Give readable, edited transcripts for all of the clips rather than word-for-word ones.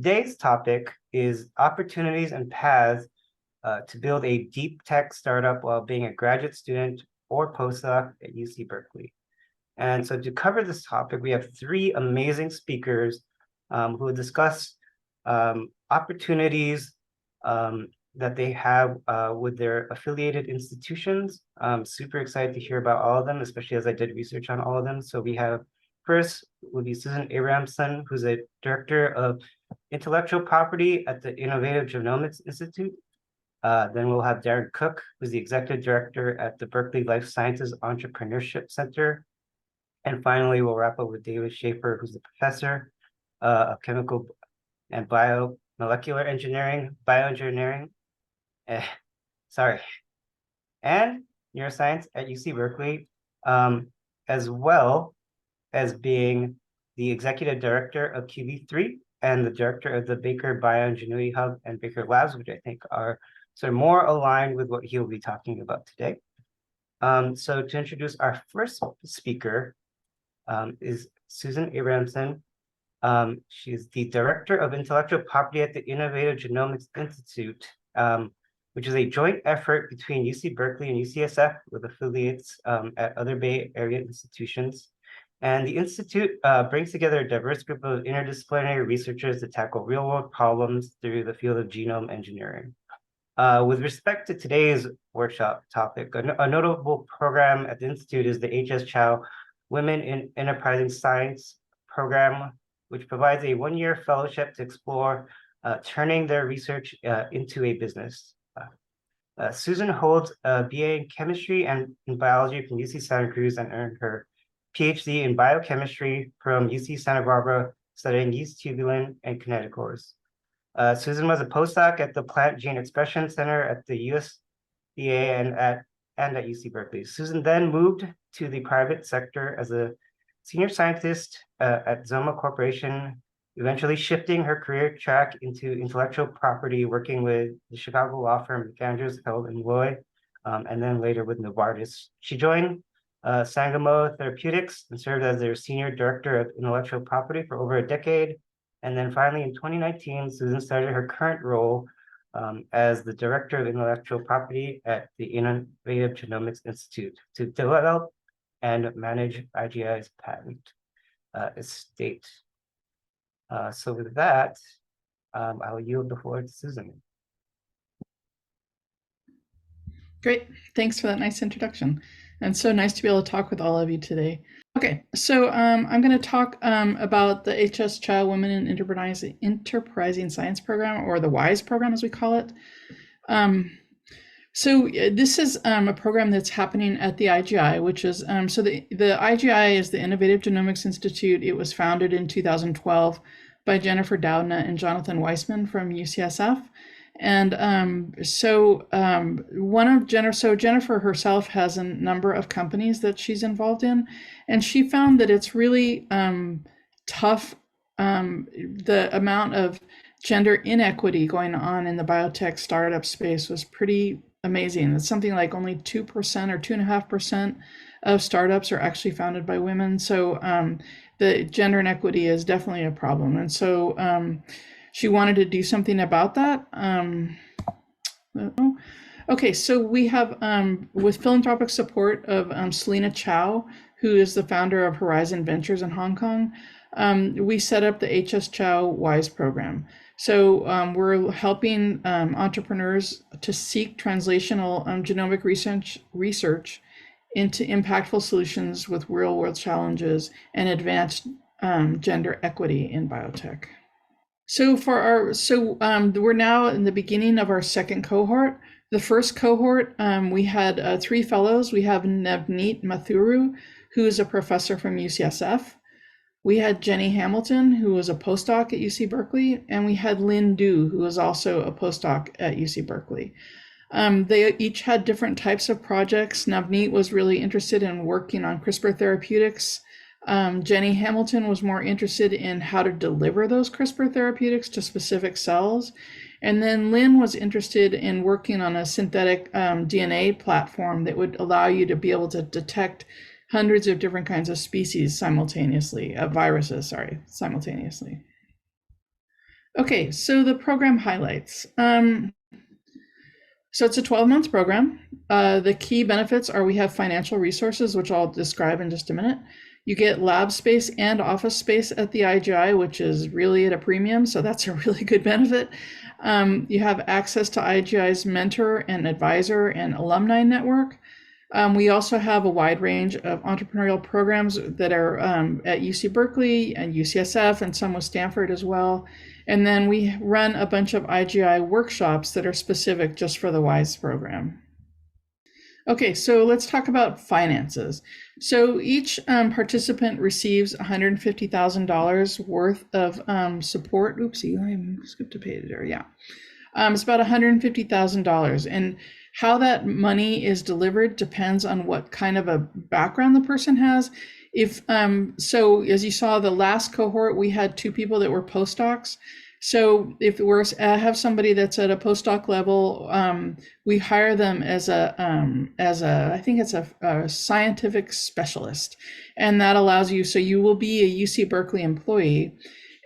today's topic is opportunities and paths to build a deep tech startup while being a graduate student or postdoc at UC Berkeley. And so to cover this topic, we have three amazing speakers who will discuss opportunities that they have with their affiliated institutions. I'm super excited to hear about all of them, especially as I did research on all of them. So we have first would be Susan Abrahamson, who's a director of intellectual property at the Innovative Genomics Institute. Then we'll have Darren Cooke, who's the executive director at the Berkeley Life Sciences Entrepreneurship Center. And finally, we'll wrap up with David Schaffer, who's the professor of chemical and biomolecular engineering, bioengineering, and neuroscience at UC Berkeley, as well as being the executive director of QB3 and the director of the Baker Bioengineering Hub and Baker Labs, which I think are sort of more aligned with what he'll be talking about today. So to introduce our first speaker is Susan Abrahamson. She is the director of intellectual property at the Innovative Genomics Institute, which is a joint effort between UC Berkeley and UCSF with affiliates at other Bay Area institutions. And the Institute brings together a diverse group of interdisciplinary researchers to tackle real-world problems through the field of genome engineering. With respect to today's workshop topic, a notable program at the Institute is the H.S. Chow Women in Enterprising Science program, which provides a one-year fellowship to explore turning their research into a business. Susan holds a BA in chemistry and in biology from UC Santa Cruz and earned her PhD in biochemistry from UC Santa Barbara, studying yeast tubulin and kinetochores. Susan was a postdoc at the Plant Gene Expression Center at the USDA and at UC Berkeley. Susan then moved to the private sector as a senior scientist at Zoma Corporation, eventually shifting her career track into intellectual property, working with the Chicago law firm McAndrews, Held and Loy, and then later with Novartis. She joined Sangamo Therapeutics and served as their senior director of intellectual property for over a decade. And then finally, in 2019, Susan started her current role as the director of intellectual property at the Innovative Genomics Institute to develop and manage IGI's patent estate. So with that, I'll yield the floor to Susan. Great, thanks for that nice introduction. And so nice to be able to talk with all of you today. Okay, so I'm going to talk about the H.S. Chow Women in Enterprising Science program, or the WISE program as we call it. So this is a program that's happening at the IGI, which is, so the IGI is the Innovative Genomics Institute. It was founded in 2012 by Jennifer Doudna and Jonathan Weissman from UCSF. And Jennifer herself has a number of companies that she's involved in, and she found that it's really tough. The amount of gender inequity going on in the biotech startup space was pretty amazing. It's something like only 2% or 2.5% of startups are actually founded by women. So the gender inequity is definitely a problem. And so she wanted to do something about that. Okay, so we have, with philanthropic support of Selena Chow, who is the founder of Horizon Ventures in Hong Kong, we set up the H.S. Chow WISE program. So we're helping entrepreneurs to seek translational genomic research into impactful solutions with real-world challenges and advance gender equity in biotech. So we're now in the beginning of our second cohort. The first cohort, we had 3 fellows. We have Navneet Mathuru, who is a professor from UCSF. We had Jenny Hamilton, who was a postdoc at UC Berkeley, and we had Lynn Du, who was also a postdoc at UC Berkeley. They each had different types of projects. Navneet was really interested in working on CRISPR therapeutics. Jenny Hamilton was more interested in how to deliver those CRISPR therapeutics to specific cells. And then Lynn was interested in working on a synthetic DNA platform that would allow you to be able to detect hundreds of different kinds of species simultaneously, viruses, simultaneously. Okay, so the program highlights. So it's a 12-month program. The key benefits are we have financial resources, which I'll describe in just a minute. You get lab space and office space at the IGI, which is really at a premium, so that's a really good benefit. You have access to IGI's mentor and advisor and alumni network. We also have a wide range of entrepreneurial programs that are at UC Berkeley and UCSF and some with Stanford as well. And then we run a bunch of IGI workshops that are specific just for the WISE program. Okay, so let's talk about finances. So each participant receives $150,000 worth of support. Oopsie, I skipped a page there. Yeah, it's about $150,000, and how that money is delivered depends on what kind of a background the person has. If so, as you saw, the last cohort we had 2 people that were postdocs. So if we're have somebody that's at a postdoc level, we hire them as a I think it's a scientific specialist, and that allows you. So you will be a UC Berkeley employee,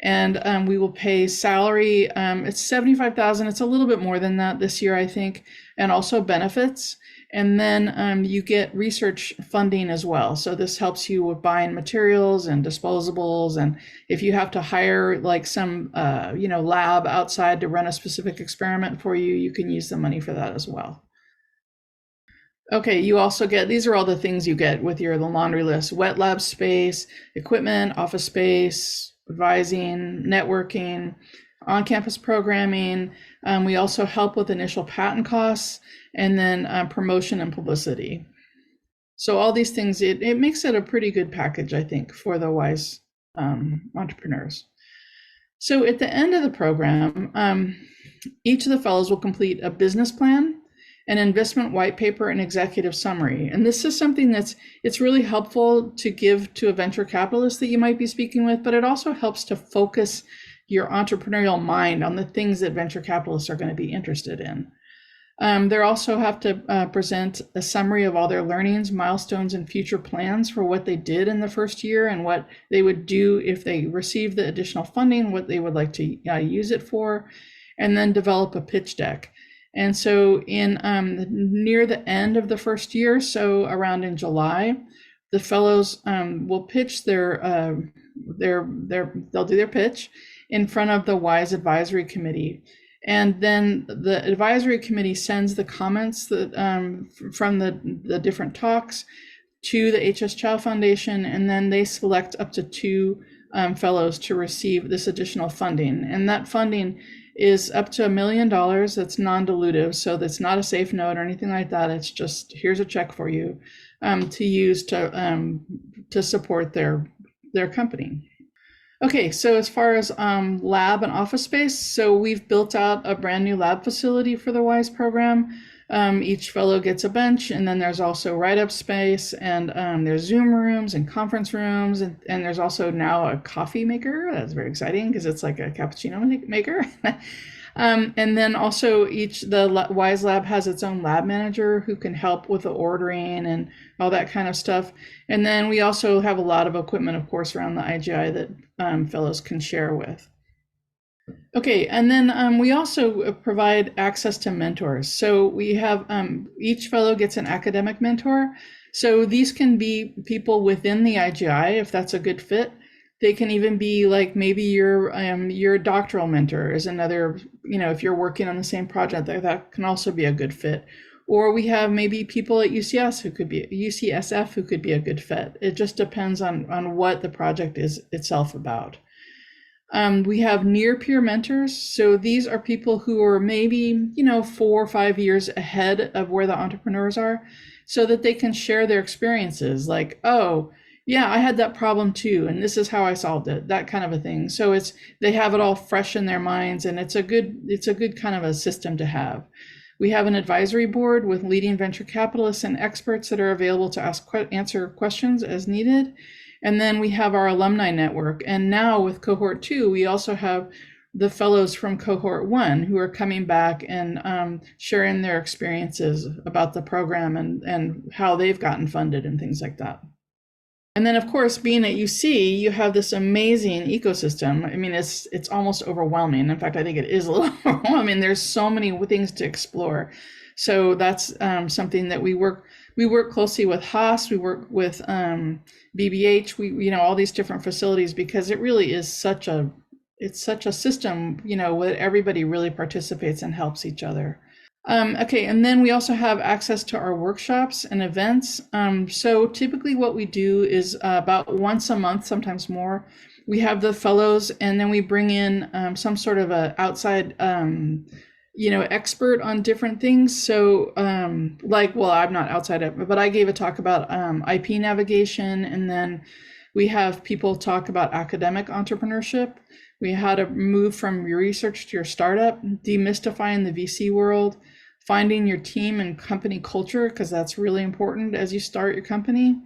and we will pay salary. It's $75,000. It's a little bit more than that this year, I think, and also benefits. And then you get research funding as well. So this helps you with buying materials and disposables. And if you have to hire like some, lab outside to run a specific experiment for you, you can use the money for that as well. Okay, you also get, these are all the things you get with the laundry list: wet lab space, equipment, office space, advising, networking, on-campus programming. We also help with initial patent costs, and then promotion and publicity. So all these things, it makes it a pretty good package, I think, for the WISE entrepreneurs. So at the end of the program, each of the fellows will complete a business plan, an investment white paper, and executive summary. And this is something it's really helpful to give to a venture capitalist that you might be speaking with, but it also helps to focus your entrepreneurial mind on the things that venture capitalists are going to be interested in. They also have to present a summary of all their learnings, milestones, and future plans for what they did in the first year and what they would do if they received the additional funding, what they would like to use it for, and then develop a pitch deck. And so in near the end of the first year, so around in July, the fellows will pitch they'll do their pitch in front of the WISE Advisory Committee. And then the advisory committee sends the comments that from the different talks to the HS Chow Foundation, and then they select up to 2 fellows to receive this additional funding. And that funding is up to $1 million. That's non-dilutive, so that's not a safe note or anything like that. It's just, here's a check for you to use to support their company. Okay, so as far as lab and office space, so we've built out a brand new lab facility for the WISE program. Each fellow gets a bench, and then there's also write-up space, and there's Zoom rooms and conference rooms, and there's also now a coffee maker. That's very exciting because it's like a cappuccino maker. And then also the WISE lab has its own lab manager who can help with the ordering and all that kind of stuff. And then we also have a lot of equipment, of course, around the IGI that fellows can share with. Okay, and then we also provide access to mentors. So we have each fellow gets an academic mentor. So these can be people within the IGI if that's a good fit. They can even be like maybe your doctoral mentor is another, if you're working on the same project, that can also be a good fit. Or we have maybe people at UCSF who could be a good fit. It just depends on what the project is itself about. We have near peer mentors. So these are people who are maybe, 4 or 5 years ahead of where the entrepreneurs are, so that they can share their experiences like, oh, yeah, I had that problem too, and this is how I solved it, that kind of a thing. So they have it all fresh in their minds, and it's a good kind of a system to have. We have an advisory board with leading venture capitalists and experts that are available to answer questions as needed. And then we have our alumni network. And now with cohort 2, we also have the fellows from cohort 1 who are coming back and sharing their experiences about the program and how they've gotten funded and things like that. And then, of course, being at UC, you have this amazing ecosystem. I mean, it's almost overwhelming. In fact, I think it is a little overwhelming. There's so many things to explore. So that's something that we work closely with Haas. We work with BBH. We all these different facilities, because it really is such a system, where everybody really participates and helps each other. Okay, and then we also have access to our workshops and events. So typically what we do is about once a month, sometimes more, we have the fellows, and then we bring in some sort of a outside expert on different things. So well, I'm not outside it, but I gave a talk about IP navigation, and then we have people talk about academic entrepreneurship. We how to move from your research to your startup, demystifying the VC world, finding your team and company culture, because that's really important as you start your company,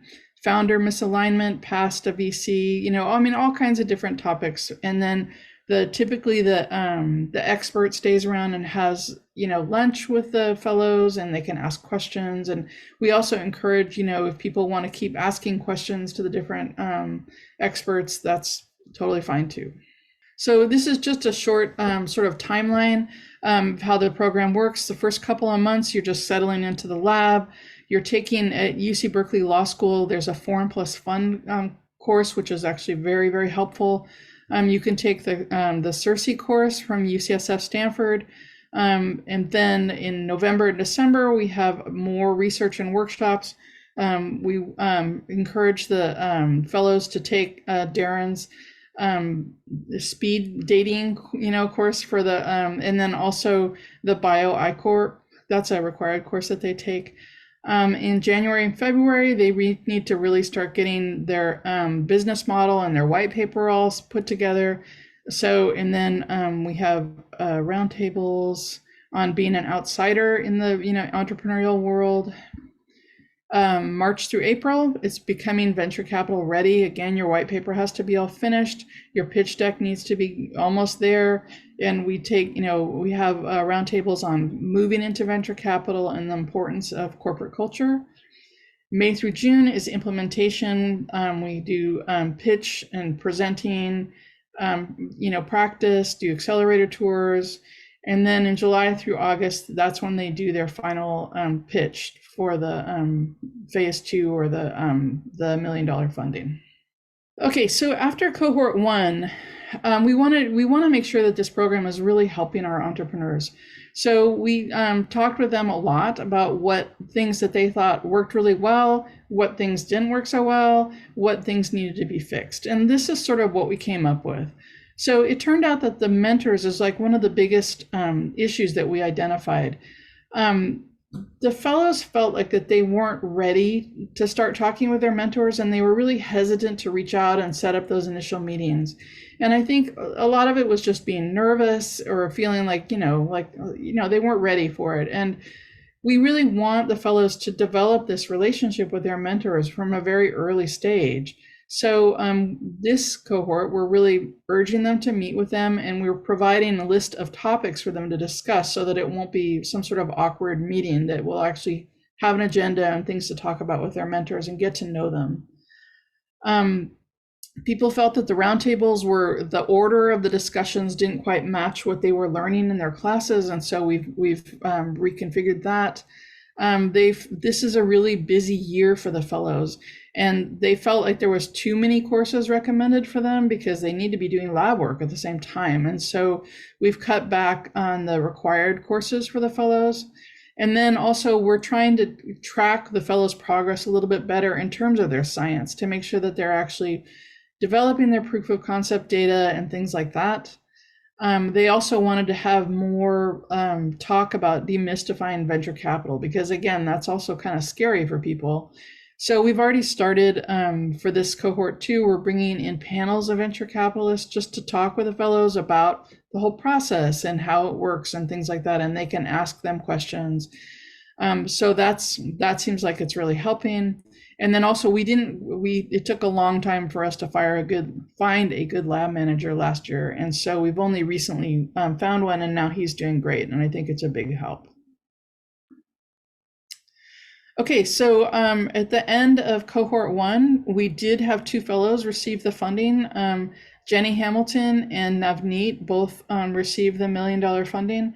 founder misalignment, past a VC, all kinds of different topics. And then typically the expert stays around and has lunch with the fellows, and they can ask questions. And we also encourage, if people want to keep asking questions to the different experts, that's totally fine too. So this is just a short sort of timeline of how the program works. The first couple of months, you're just settling into the lab. You're taking at UC Berkeley Law School, there's a Foreign Plus Fund course, which is actually very, very helpful. You can take the CERSI course from UCSF Stanford. And then in November and December, we have more research and workshops. We encourage the fellows to take Darren's speed dating course for the and then also the Bio iCorp. That's a required course that they take. In January and February, they need to really start getting their business model and their white paper all put together. So, and then we have roundtables on being an outsider in the entrepreneurial world. March through April, it's becoming venture capital ready. Again, your white paper has to be all finished. Your pitch deck needs to be almost there. And we take, we have roundtables on moving into venture capital and the importance of corporate culture. May through June is implementation. We do pitch and presenting, practice, do accelerator tours. And then in July through August, that's when they do their final pitch for the phase 2 or the $1 million funding. Okay, so after cohort 1, we want to make sure that this program is really helping our entrepreneurs. So we talked with them a lot about what things that they thought worked really well, what things didn't work so well, what things needed to be fixed. And this is sort of what we came up with. So it turned out that the mentors is like one of the biggest issues that we identified. The fellows felt like that they weren't ready to start talking with their mentors, and they were really hesitant to reach out and set up those initial meetings. And I think a lot of it was just being nervous or feeling like, they weren't ready for it. And we really want the fellows to develop this relationship with their mentors from a very early stage. So this cohort, we're really urging them to meet with them, and we're providing a list of topics for them to discuss so that it won't be some sort of awkward meeting, that will actually have an agenda and things to talk about with their mentors and get to know them. People felt that the roundtables were, the order of the discussions didn't quite match what they were learning in their classes, and so we've reconfigured that. This is a really busy year for the fellows, and they felt like there was too many courses recommended for them because they need to be doing lab work at the same time. And so we've cut back on the required courses for the fellows. And then also we're trying to track the fellows' progress a little bit better in terms of their science to make sure that they're actually developing their proof of concept data and things like that. They also wanted to have more talk about demystifying venture capital, because again, that's also kind of scary for people. So we've already started for this cohort 2, we're bringing in panels of venture capitalists just to talk with the fellows about the whole process and how it works and things like that, and they can ask them questions. So that seems like it's really helping. And then also it took a long time for us to find a good lab manager last year. And so we've only recently found one, and now he's doing great. And I think it's a big help. Okay, so at the end of cohort 1, we did have 2 fellows receive the funding. Jenny Hamilton and Navneet both received the $1 million funding.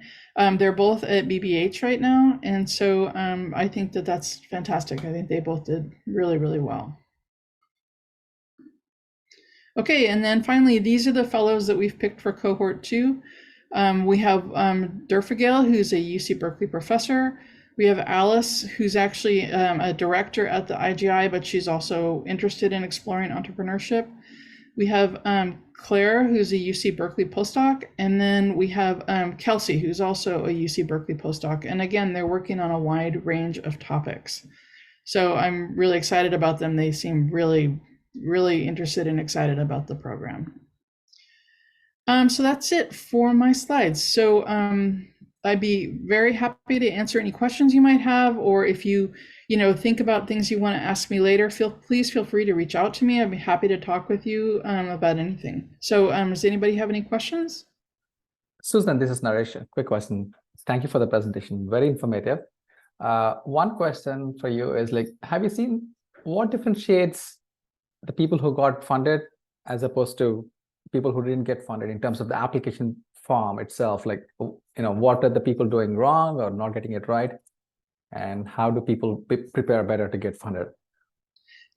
They're both at BBH right now, and so I think that that's fantastic. I think they both did really, really well. Okay, and then finally, these are the fellows that we've picked for cohort 2. We have Durfagale, who's a UC Berkeley professor. We have Alice, who's actually a director at the IGI, but she's also interested in exploring entrepreneurship. We have Claire, who's a UC Berkeley postdoc, and then we have Kelsey, who's also a UC Berkeley postdoc. And again, they're working on a wide range of topics. So I'm really excited about them. They seem really, really interested and excited about the program. So that's it for my slides. So I'd be very happy to answer any questions you might have, or if you think about things you want to ask me later, please feel free to reach out to me. I'd be happy to talk with you about anything. So does anybody have any questions? Susan, this is Naresh. Quick question. Thank you for the presentation. Very informative. One question for you is like, have you seen what differentiates the people who got funded as opposed to people who didn't get funded in terms of the application form itself? Like, what are the people doing wrong or not getting it right? And how do people prepare better to get funded?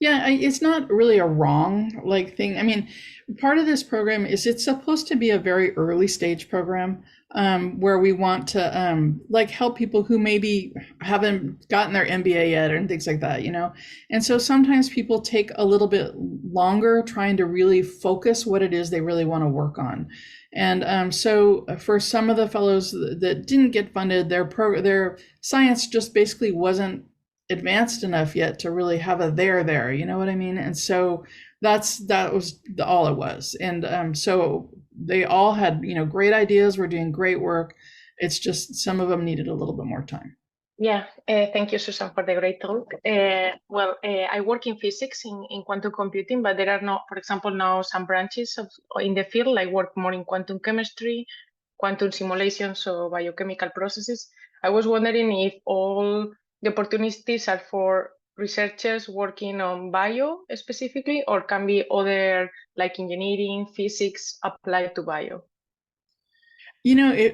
Yeah, it's not really a wrong thing. I mean, part of this program is it's supposed to be a very early stage program where we want to help people who maybe haven't gotten their MBA yet and things like that, And so sometimes people take a little bit longer trying to really focus what it is they really want to work on. And so for some of the fellows that didn't get funded, their science just basically wasn't advanced enough yet to really have a there, you know what I mean? And so that was all it was. And so they all had great ideas, were doing great work. It's just some of them needed a little bit more time. Yeah, thank you, Susan, for the great talk. I work in physics in quantum computing, but there are not, for example, now some branches in the field. I work more in quantum chemistry, quantum simulations, so biochemical processes. I was wondering if all the opportunities are for researchers working on bio specifically, or can be other like engineering, physics applied to bio?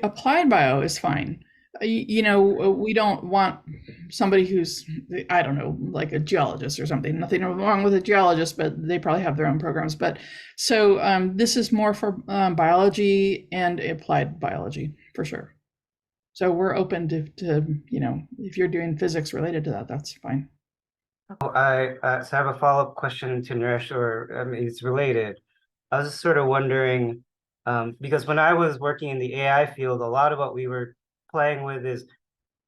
Applied bio is fine. We don't want somebody who's, I don't know, like a geologist or something. Nothing wrong with a geologist, but they probably have their own programs. But so this is more for biology and applied biology for sure. So we're open to if you're doing physics related to that, that's fine. So I have a follow-up question to Naresh, or it's related. I was just sort of wondering, because when I was working in the AI field, a lot of what we were playing with is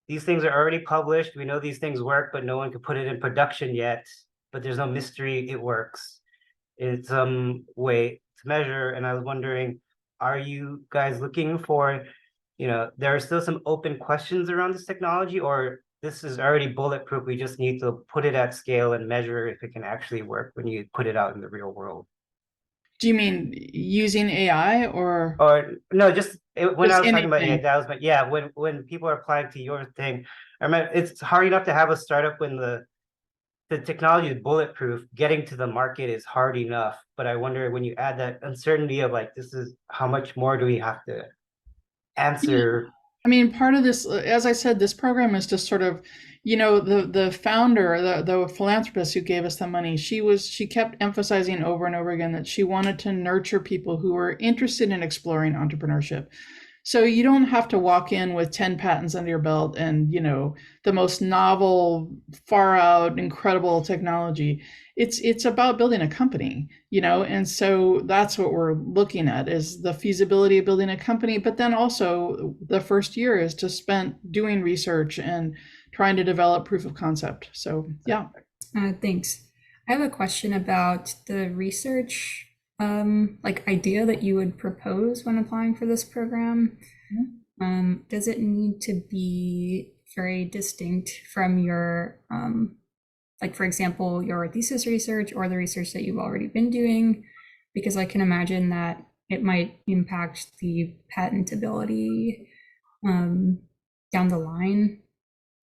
these things are already published. We know these things work, but no one could put it in production yet. But there's no mystery, it works in some way to measure. And I was wondering, are you guys looking for, there are still some open questions around this technology, or this is already bulletproof, we just need to put it at scale and measure if it can actually work when you put it out in the real world? Do you mean using AI or no, just when I was talking about AI, anything? that was, but yeah, when people are applying to your thing, I mean, it's hard enough to have a startup when the technology is bulletproof. Getting to the market is hard enough, but I wonder when you add that uncertainty of like, this is how much more do we have to answer? I mean, part of this, as I said, this program is just sort of, the founder, the philanthropist who gave us the money, she kept emphasizing over and over again that she wanted to nurture people who were interested in exploring entrepreneurship. So you don't have to walk in with 10 patents under your belt and, the most novel, far out, incredible technology. It's about building a company, and so that's what we're looking at is the feasibility of building a company. But then also the first year is to spend doing research and trying to develop proof of concept. So, yeah. Thanks. I have a question about the research idea that you would propose when applying for this program. Does it need to be very distinct from your, for example, your thesis research or the research that you've already been doing? Because I can imagine that it might impact the patentability down the line,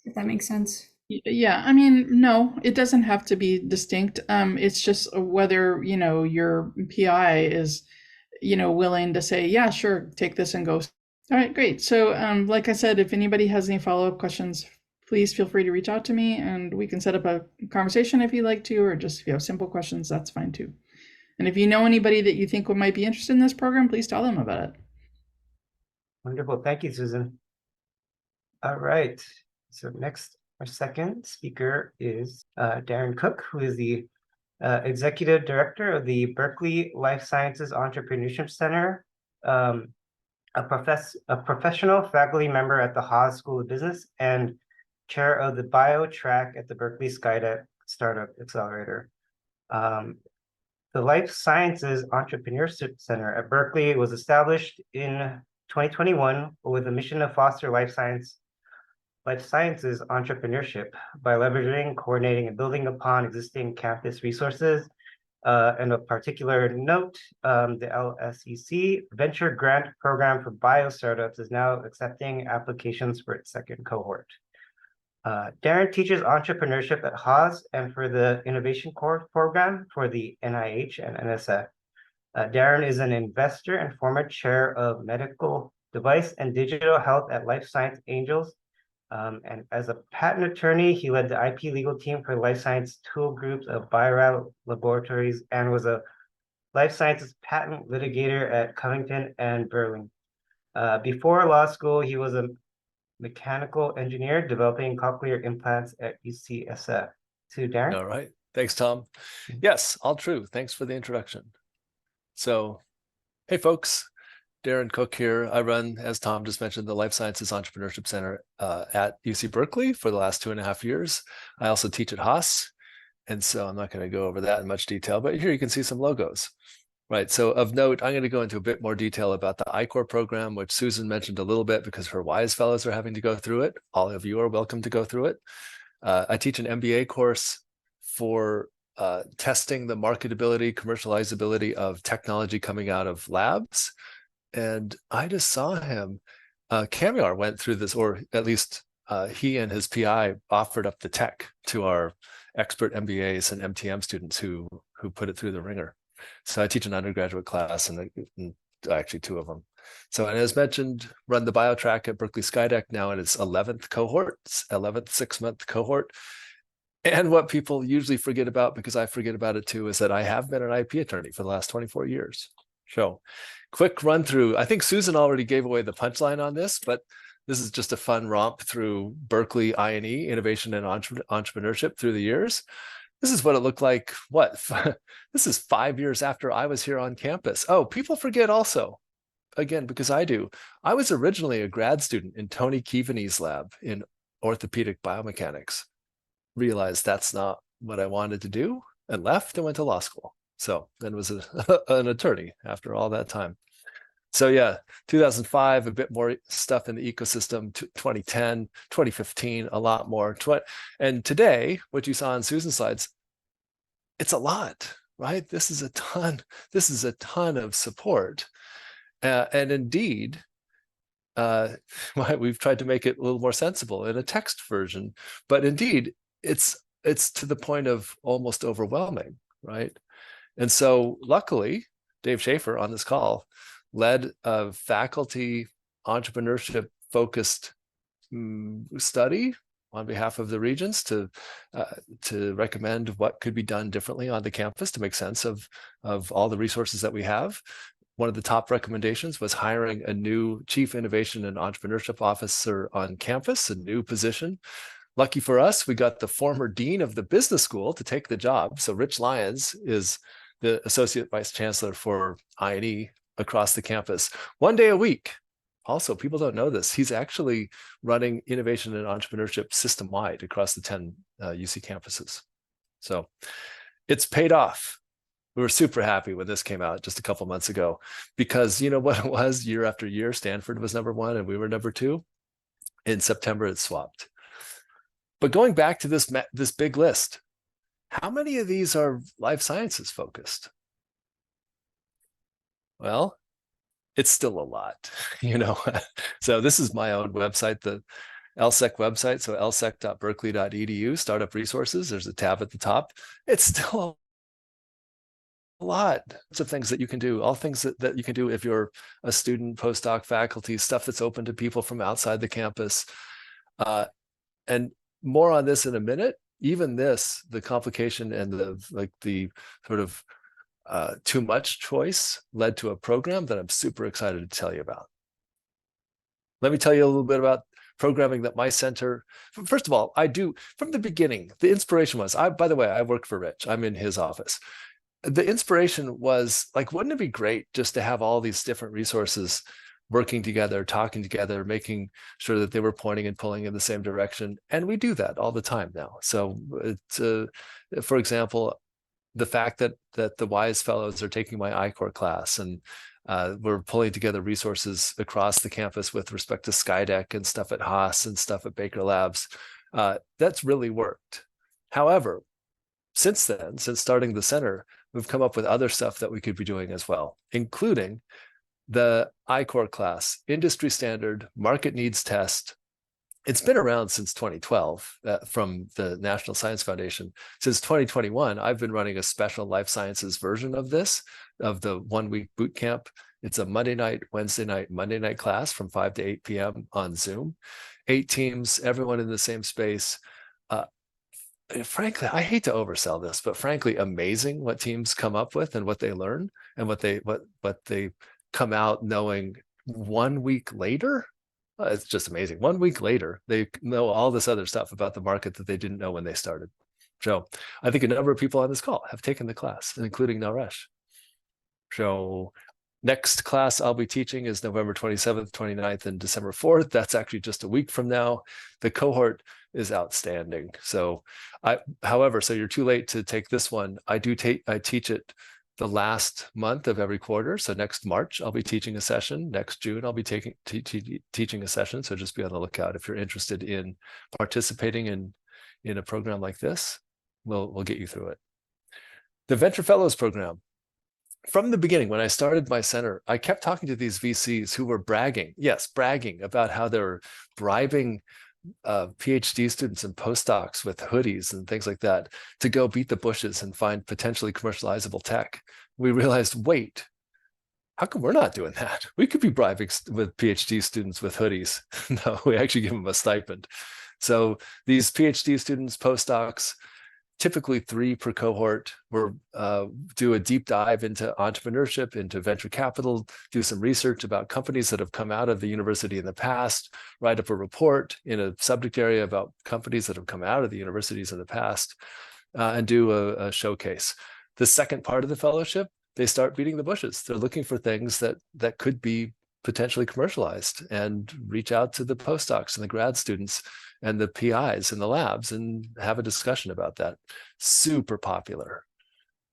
if that makes sense. Yeah, I mean, no, it doesn't have to be distinct. It's just whether, your PI is, willing to say, yeah, sure, take this and go. All right, great. So, like I said, if anybody has any follow-up questions, please feel free to reach out to me and we can set up a conversation if you'd like to, or just if you have simple questions, that's fine too. And if you know anybody that you think might be interested in this program, please tell them about it. Wonderful. Thank you, Susan. All right. So next, our second speaker is Darren Cooke, who is the Executive Director of the Berkeley Life Sciences Entrepreneurship Center, a professional faculty member at the Haas School of Business, and chair of the Bio track at the Berkeley Skydeck Startup Accelerator. The Life Sciences Entrepreneurship Center at Berkeley was established in 2021 with a mission to foster life sciences entrepreneurship by leveraging, coordinating, and building upon existing campus resources. And of particular note, the LSEC Venture Grant Program for Bio Startups is now accepting applications for its second cohort. Darren teaches entrepreneurship at Haas and for the Innovation Core program for the NIH and NSF. Darren is an investor and former chair of medical device and digital health at Life Science Angels. And as a patent attorney, he led the IP legal team for life science tool groups of Bio Laboratories and was a life sciences patent litigator at Covington and Berlin. Before law school, he was a mechanical engineer developing cochlear implants at UCSF. To Darren. All right. Thanks, Tom. Yes, all true. Thanks for the introduction. So, hey, folks. Darren Cooke here. I run, as Tom just mentioned, the Life Sciences Entrepreneurship Center at UC Berkeley for the last 2.5 years. I also teach at Haas, and so I'm not going to go over that in much detail, but here you can see some logos. Right, so of note, I'm going to go into a bit more detail about the I-Core program, which Susan mentioned a little bit because her WISE fellows are having to go through it. All of you are welcome to go through it. I teach an MBA course for testing the marketability, commercializability of technology coming out of labs. And I just saw him, Camiar went through this, or at least he and his PI offered up the tech to our expert MBAs and MTM students who put it through the ringer. So I teach an undergraduate class and actually 2 of them. So, and as mentioned, run the bio track at Berkeley Skydeck now in its 11th cohort, 11th 6-month cohort. And what people usually forget about, because I forget about it too, is that I have been an IP attorney for the last 24 years. So quick run through. I think Susan already gave away the punchline on this, but this is just a fun romp through Berkeley I&E, Innovation and Entrepreneurship through the years. This is what it looked like. What? This is 5 years after I was here on campus. Oh, people forget also, again, because I do. I was originally a grad student in Tony Keaveney's lab in orthopedic biomechanics. Realized that's not what I wanted to do and left and went to law school. So then was an attorney after all that time. So yeah, 2005, a bit more stuff in the ecosystem, 2010, 2015, a lot more. And today, what you saw on Susan's slides, it's a lot, right? This is a ton of support. And indeed, we've tried to make it a little more sensible in a text version, but indeed, it's to the point of almost overwhelming, right? And so luckily, Dave Schaffer on this call led a faculty entrepreneurship focused study on behalf of the regents to recommend what could be done differently on the campus to make sense of all the resources that we have. One of the top recommendations was hiring a new Chief Innovation and Entrepreneurship Officer on campus, a new position. Lucky for us, we got the former dean of the business school to take the job. So Rich Lyons is the Associate Vice Chancellor for I&E across the campus, 1 day a week. Also, people don't know this. He's actually running innovation and entrepreneurship system-wide across the 10 UC campuses. So it's paid off. We were super happy when this came out just a couple months ago, because you know what it was? Year after year, Stanford was #1 and we were #2. In September, it swapped. But going back to this big list, how many of these are life sciences focused? Well, it's still a lot, you know. So this is my own website. LSEC website, so lsec.berkeley.edu, startup resources, there's a tab at the top. It's still a lot of things that you can do, all things that you can do if you're a student, postdoc, faculty, stuff that's open to people from outside the campus. And more on this in a minute. Even this, the complication and the sort of too much choice led to a program that I'm super excited to tell you about. Let me tell you a little bit about programming that my center, first of all, I do from the beginning. The inspiration was, by the way, I work for Rich. I'm in his office. The inspiration was like, wouldn't it be great just to have all these different resources working together, talking together, making sure that they were pointing and pulling in the same direction. And we do that all the time now. So it's, for example, the fact that the WISE fellows are taking my I-Core class, and we're pulling together resources across the campus with respect to Skydeck and stuff at Haas and stuff at Baker Labs. That's really worked. However, since then, since starting the center, we've come up with other stuff that we could be doing as well, including the I-Core class, industry standard, market needs test. It's been around since 2012 from the National Science Foundation. Since 2021, I've been running a special life sciences version of this, of the 1-week boot camp. It's a Monday night, Wednesday night, Monday night class from 5 to 8 p.m. on Zoom. 8 teams, everyone in the same space. Frankly, I hate to oversell this, but frankly, amazing what teams come up with and what they learn and what they come out knowing 1 week later. It's just amazing. 1 week later, they know all this other stuff about the market that they didn't know when they started. So I think a number of people on this call have taken the class, including Naresh. So next class I'll be teaching is November 27th, 29th, and December 4th. That's actually just a week from now. The cohort is outstanding. So however, so you're too late to take this one. I teach it the last month of every quarter. So next March, I'll be teaching a session. Next June, I'll be teaching a session. So just be on the lookout if you're interested in participating in a program like this. We'll get you through it. The Venture Fellows Program. From the beginning, when I started my center, I kept talking to these VCs who were bragging about how they're bribing PhD students and postdocs with hoodies and things like that to go beat the bushes and find potentially commercializable tech. We realized, wait, how come we're not doing that? We could be bribing with PhD students with hoodies. No, we actually give them a stipend. So these PhD students, postdocs, typically 3 per cohort. We'll do a deep dive into entrepreneurship, into venture capital, do some research about companies that have come out of the university in the past, write up a report in a subject area about companies that have come out of the universities in the past, and do a showcase. The second part of the fellowship, they start beating the bushes. They're looking for things that could be potentially commercialized and reach out to the postdocs and the grad students and the PIs in the labs and have a discussion about that. Super popular.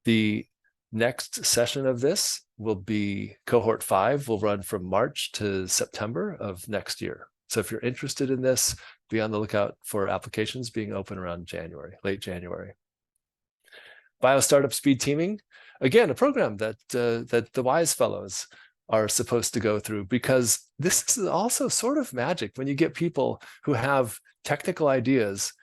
The next session of this will be cohort 5, will run from March to September of next year. So if you're interested in this, be on the lookout for applications being open around January, late January. Bio Startup Speed Teaming, again, a program that the WISE fellows are supposed to go through, because this is also sort of magic when you get people who have technical ideas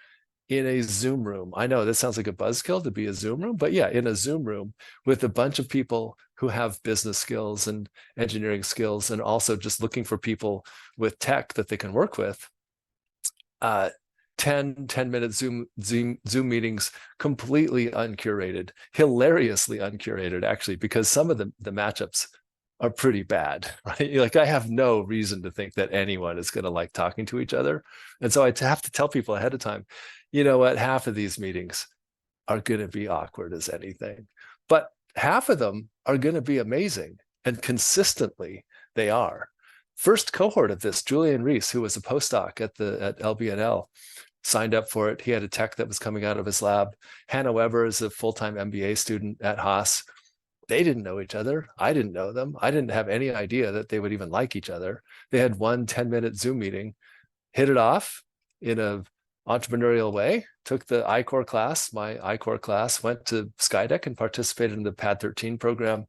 in a Zoom room. I know this sounds like a buzzkill to be a Zoom room, but yeah, in a Zoom room with a bunch of people who have business skills and engineering skills, and also just looking for people with tech that they can work with. 10-minute Zoom meetings, completely uncurated, hilariously uncurated, actually, because some of the matchups are pretty bad, right? Like, I have no reason to think that anyone is going to like talking to each other. And so I have to tell people ahead of time, you know what, half of these meetings are going to be awkward as anything, but half of them are going to be amazing. And consistently they are. First cohort of this, Julian Reese, who was a postdoc at LBNL, signed up for it. He had a tech that was coming out of his lab. Hannah Weber is a full-time MBA student at Haas. They didn't know each other. I didn't know them. I didn't have any idea that they would even like each other. They had one 10-minute Zoom meeting, hit it off in an entrepreneurial way, took the I-Core class, my I-Core class, went to Skydeck and participated in the Pad 13 program.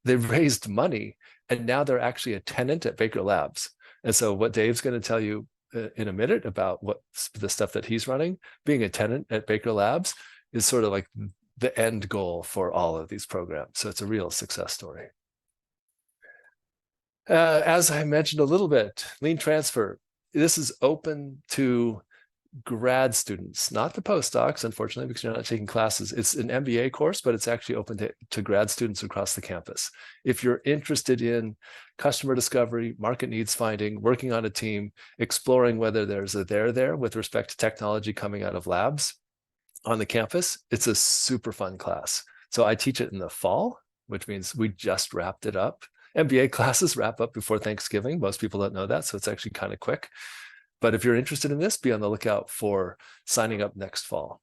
They raised money, and now they're actually a tenant at Baker Labs. And so what Dave's going to tell you in a minute about what the stuff that he's running. Being a tenant at Baker Labs is sort of like the end goal for all of these programs. So it's a real success story. As I mentioned a little bit, lean transfer. This is open to grad students, not the postdocs, unfortunately, because you're not taking classes. It's an MBA course, but it's actually open to grad students across the campus. If you're interested in customer discovery, market needs finding, working on a team, exploring whether there's a there with respect to technology coming out of labs on the campus, it's a super fun class. So I teach it in the fall, which means we just wrapped it up. MBA classes wrap up before Thanksgiving. Most people don't know that, so it's actually kind of quick. But if you're interested in this, be on the lookout for signing up next fall.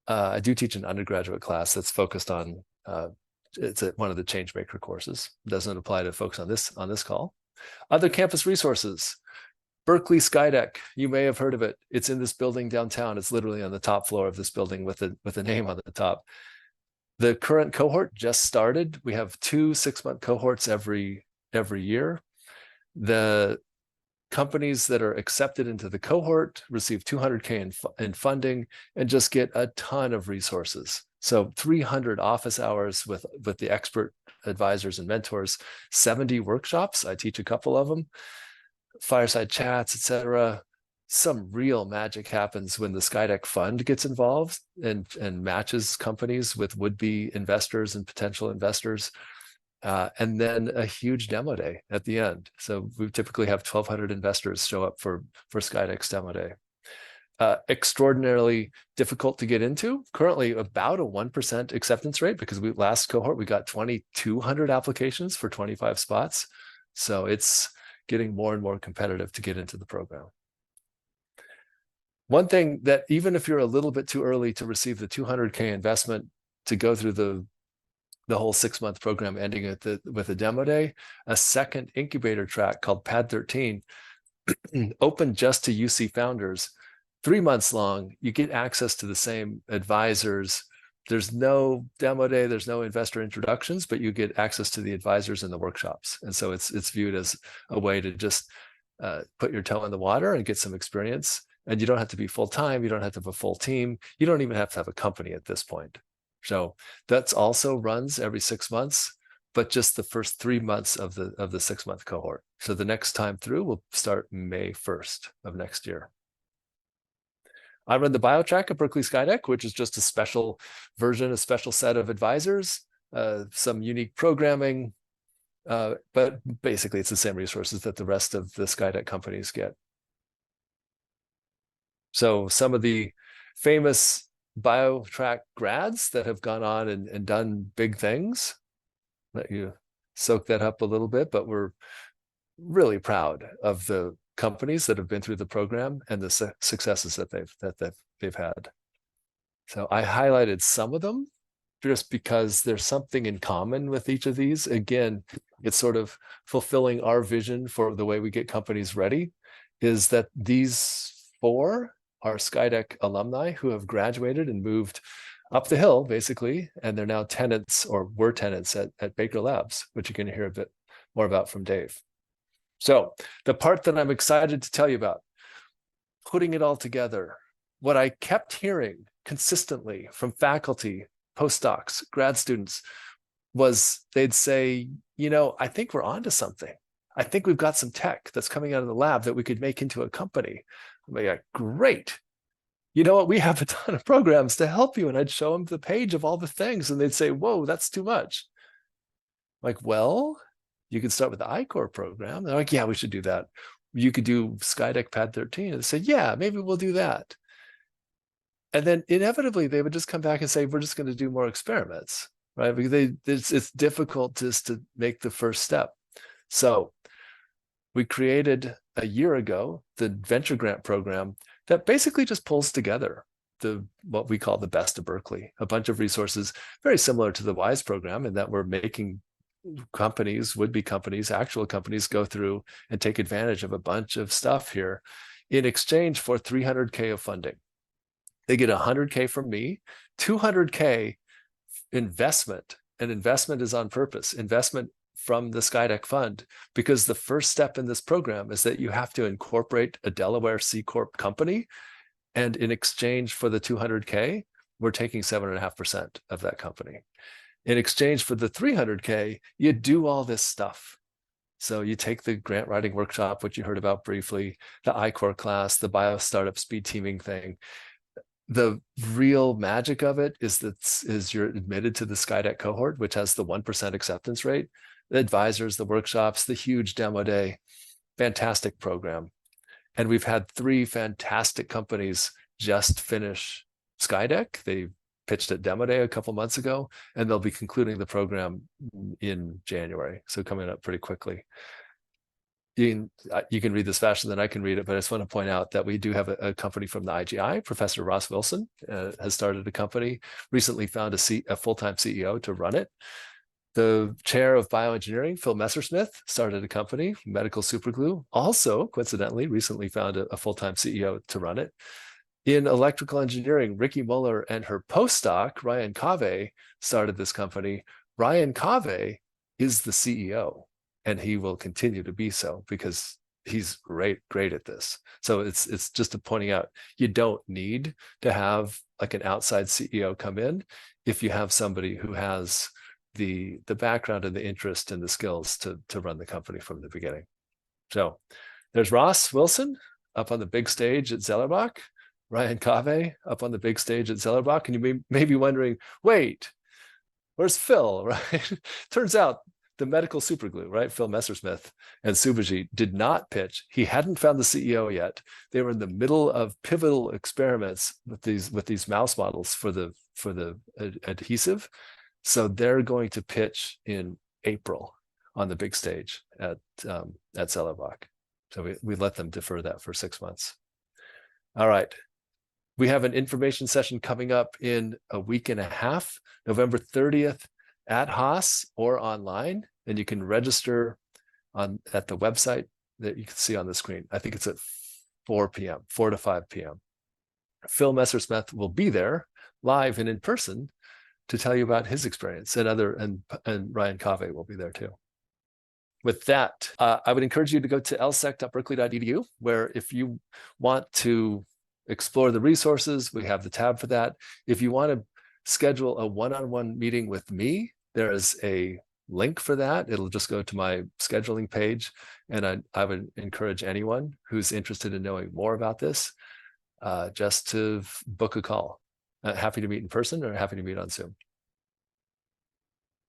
I do teach an undergraduate class that's focused on, it's one of the Changemaker courses. It doesn't apply to folks on this call. Other campus resources. Berkeley Skydeck, you may have heard of it. It's in this building downtown. It's literally on the top floor of this building with a name on the top. The current cohort just started. We have 2 6-month cohorts every year. The companies that are accepted into the cohort receive $200K in funding and just get a ton of resources. So 300 office hours with the expert advisors and mentors, 70 workshops. I teach a couple of them, fireside chats, etc. Some real magic happens when the Skydeck fund gets involved and matches companies with would-be investors and potential investors. And then a huge demo day at the end. So we typically have 1,200 investors show up for Skydeck's demo day. Extraordinarily difficult to get into. Currently about a 1% acceptance rate because last cohort, we got 2,200 applications for 25 spots. So it's getting more and more competitive to get into the program. One thing that even if you're a little bit too early to receive the 200K investment to go through the whole 6-month program ending with a demo day, a second incubator track called Pad 13 open just to UC founders, 3 months long. You get access to the same advisors. There's no demo day, there's no investor introductions, but you get access to the advisors in the workshops. And so it's viewed as a way to just put your toe in the water and get some experience. And you don't have to be full-time, you don't have to have a full team, you don't even have to have a company at this point. So that's also runs every 6 months, but just the first 3 months of the 6-month cohort. So the next time through will start May 1st of next year. I run the bio track at Berkeley Skydeck, which is just a special version, a special set of advisors, some unique programming, but basically it's the same resources that the rest of the Skydeck companies get. So some of the famous BioTrack grads that have gone on and done big things, let you soak that up a little bit, but we're really proud of the companies that have been through the program and the successes that they've had. So I highlighted some of them just because there's something in common with each of these. Again, it's sort of fulfilling our vision for the way we get companies ready, is that these 4 are Skydeck alumni who have graduated and moved up the hill, basically, and they're now tenants or were tenants at Baker Labs, which you're going to hear a bit more about from Dave. So the part that I'm excited to tell you about, putting it all together, what I kept hearing consistently from faculty, postdocs, grad students, was they'd say, you know, I think we're onto something. I think we've got some tech that's coming out of the lab that we could make into a company. I'm like, great. You know what? We have a ton of programs to help you. And I'd show them the page of all the things and they'd say, whoa, that's too much. I'm like, well, you could start with the I-Core program. They're like, yeah, we should do that. You could do Skydeck Pad 13. And they said, yeah, maybe we'll do that. And then inevitably they would just come back and say, we're just going to do more experiments, right? Because it's difficult just to make the first step. So we created a year ago the venture grant program that basically just pulls together what we call the best of Berkeley, a bunch of resources very similar to the WISE program in that we're making companies, would-be companies, actual companies go through and take advantage of a bunch of stuff here in exchange for 300K of funding. They get 100K from me, 200K investment, and investment is on purpose. Investment from the Skydeck Fund, because the first step in this program is that you have to incorporate a Delaware C Corp company. And in exchange for the 200K, we're taking 7.5% of that company. In exchange for the 300K, you do all this stuff. So you take the grant writing workshop, which you heard about briefly, the I-Core class, the bio startup speed teaming thing. The real magic of it is that you're admitted to the Skydeck cohort, which has the 1% acceptance rate, the advisors, the workshops, the huge demo day, fantastic program. And we've had 3 fantastic companies just finish Skydeck. They pitched at Demo Day a couple months ago, and they'll be concluding the program in January. So coming up pretty quickly. You can read this faster than I can read it, but I just want to point out that we do have a company from the IGI. Professor Ross Wilson has started a company, recently found a full-time CEO to run it. The chair of bioengineering, Phil Messersmith, started a company, Medical Superglue, also coincidentally recently found a full-time CEO to run it. In electrical engineering, Ricky Muller and her postdoc, Ryan Cave, started this company. Ryan Cave is the CEO, and he will continue to be so because he's great at this. So it's just pointing out, you don't need to have like an outside CEO come in if you have somebody who has the background and the interest and the skills to run the company from the beginning. So there's Ross Wilson up on the big stage at Zellerbach, Ryan Cave up on the big stage at Zellerbach, and you may be wondering, wait, where's Phil, right? Turns out the medical superglue, right? Phil Messersmith and Subhajit did not pitch. He hadn't found the CEO yet. They were in the middle of pivotal experiments with these mouse models for the adhesive. So they're going to pitch in April on the big stage at Zellerbach. So we let them defer that for 6 months. All right. We have an information session coming up in a week and a half, November 30th at Haas or online, and you can register at the website that you can see on the screen. I think it's at 4 p.m., 4 to 5 p.m. Phil Messersmith will be there live and in person to tell you about his experience, and Ryan Cave will be there too. With that, I would encourage you to go to lsec.berkeley.edu, where if you want to explore the resources, we have the tab for that. If you want to schedule a one-on-one meeting with me, there is a link for that. It'll just go to my scheduling page. And I would encourage anyone who's interested in knowing more about this, just to book a call. Happy to meet in person or happy to meet on Zoom.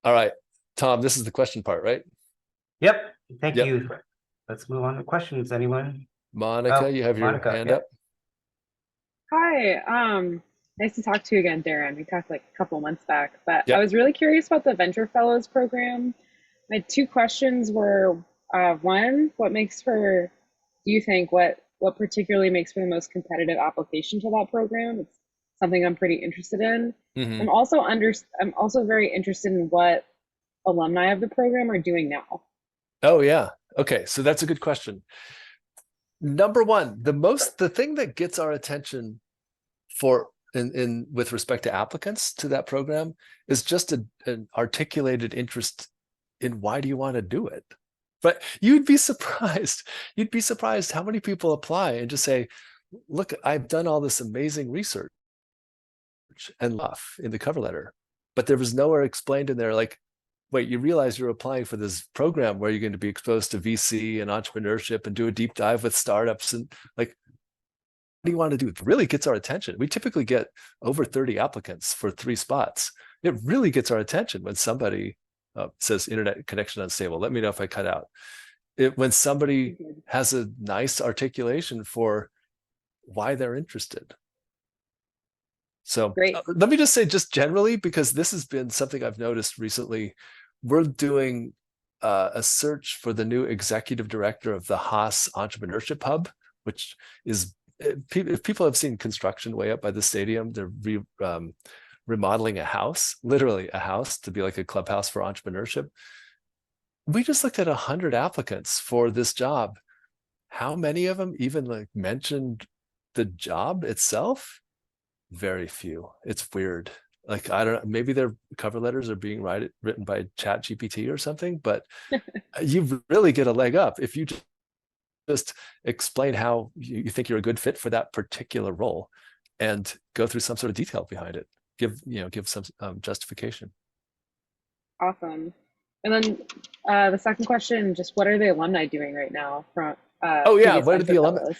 All right, Tom, this is the question part, right? Yep. Thank you. Let's move on to questions. Anyone? Monica, you have your hand up. Hi, nice to talk to you again, Darren. We talked like a couple months back, but I was really curious about the Venture Fellows program. My 2 questions were, one, what particularly makes for the most competitive application to that program? It's something I'm pretty interested in. I'm also very interested in what alumni of the program are doing now. Oh yeah. Okay. So that's a good question. Number one, the thing that gets our attention with respect to applicants to that program is just an articulated interest in why do you want to do it? But you'd be surprised how many people apply and just say, look, I've done all this amazing research and laugh in the cover letter, but there was nowhere explained in there like, wait, you realize you're applying for this program where you're going to be exposed to VC and entrepreneurship and do a deep dive with startups, and like, what do you want to do? It really gets our attention. We typically get over 30 applicants for 3 spots. It really gets our attention when somebody says internet connection unstable. Let me know if I cut out. When somebody has a nice articulation for why they're interested. So let me just say, just generally, because this has been something I've noticed recently, we're doing a search for the new executive director of the Haas Entrepreneurship Hub, which is, if people have seen construction way up by the stadium, they're remodeling a house, literally a house, to be like a clubhouse for entrepreneurship. We just looked at 100 applicants for this job. How many of them even like mentioned the job itself? Very few. It's weird. Like, I don't know, maybe their cover letters are being written by Chat GPT or something, but you really get a leg up if you just explain how you think you're a good fit for that particular role and go through some sort of detail behind it. Give some justification. Awesome. And then the second question, just what are the alumni doing right now from oh yeah, previous what are the alumni? fellows?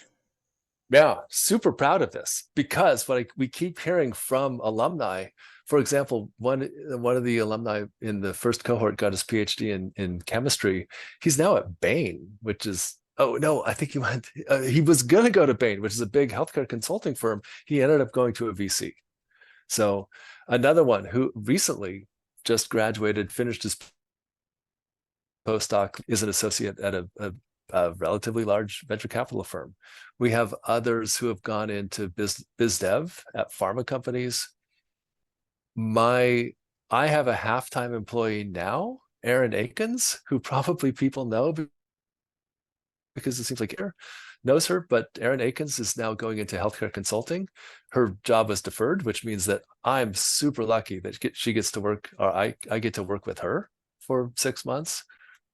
Yeah, super proud of this, because we keep hearing from alumni. For example, one of the alumni in the first cohort got his PhD in chemistry. He's now at Bain, which is, oh no, I think he was going to go to Bain, which is a big healthcare consulting firm. He ended up going to a VC. So another one who recently just graduated, finished his postdoc, is an associate at a relatively large venture capital firm. We have others who have gone into biz dev at pharma companies. I have a half-time employee now, Erin Akins, who probably people know because it seems like Erin knows her, but Erin Akins is now going into healthcare consulting. Her job was deferred, which means that I'm super lucky that she gets to work, or I get to work with her for 6 months.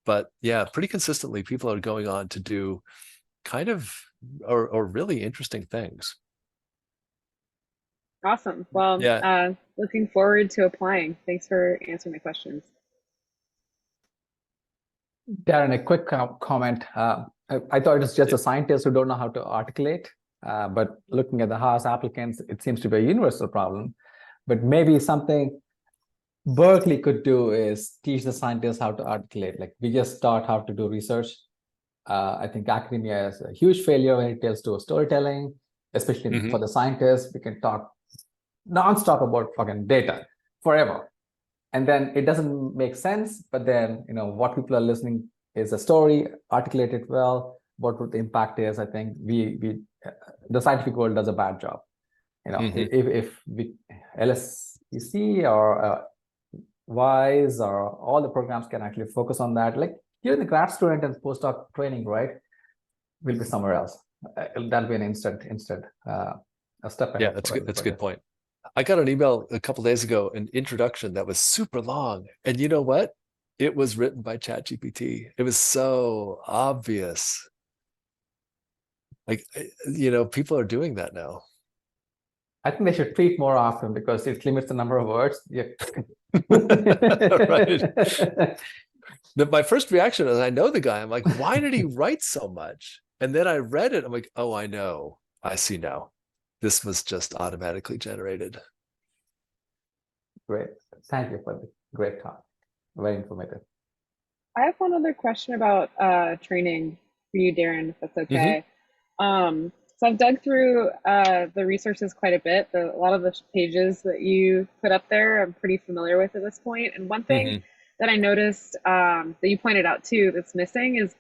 But yeah, pretty consistently, people are going on to do kind of or really interesting things. Awesome. Well, yeah. Looking forward to applying. Thanks for answering my questions. Darren, a quick comment. I thought it was just the scientists who don't know how to articulate, but looking at the Haas applicants, it seems to be a universal problem. But maybe something Berkeley could do is teach the scientists how to articulate. Like, we just taught how to do research. I think academia is a huge failure when it comes to storytelling, especially for the scientists. We can talk nonstop about fucking data forever, and then it doesn't make sense. But then, what people are listening is a story, articulated well, what the impact is. I think the scientific world does a bad job. If we LSEC or WISE or all the programs can actually focus on that, like you're the grad student and postdoc training, right? Will be somewhere else. That'll be an instant a step ahead. Yeah, that's a good point. I got an email a couple of days ago, an introduction that was super long, and you know what? It was written by ChatGPT. It was so obvious. Like, people are doing that now. I think they should tweet more often because it limits the number of words. Yeah. Right. My first reaction is, I know the guy. I'm like, why did he write so much? And then I read it. I'm like, oh, I know. I see now. This was just automatically generated. Great. Thank you for the great talk. Very informative. I have one other question about training for you, Darren, if that's okay. So I've dug through the resources quite a bit. A lot of the pages that you put up there, I'm pretty familiar with at this point. And one thing that I noticed that you pointed out too that's missing is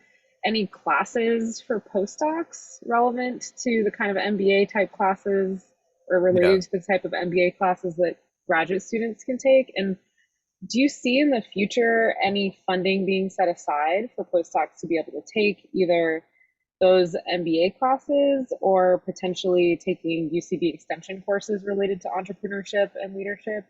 any classes for postdocs relevant to the kind of MBA type classes or related to the type of MBA classes that graduate students can take. And do you see in the future any funding being set aside for postdocs to be able to take either those MBA classes or potentially taking UCB extension courses related to entrepreneurship and leadership?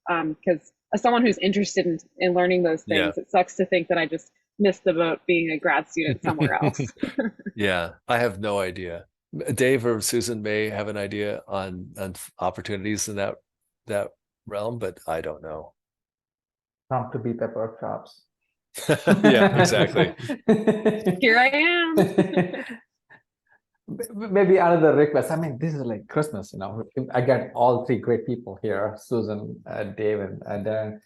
Because as someone who's interested in learning those things, it sucks to think that I just missed the boat being a grad student somewhere else. Yeah, I have no idea. Dave or Susan may have an idea on opportunities in that realm, but I don't know. Come to beat up workshops. Yeah, exactly. Here I am. Maybe another request. I mean, this is like Christmas, I get all three great people here, Susan, Dave, and Darren.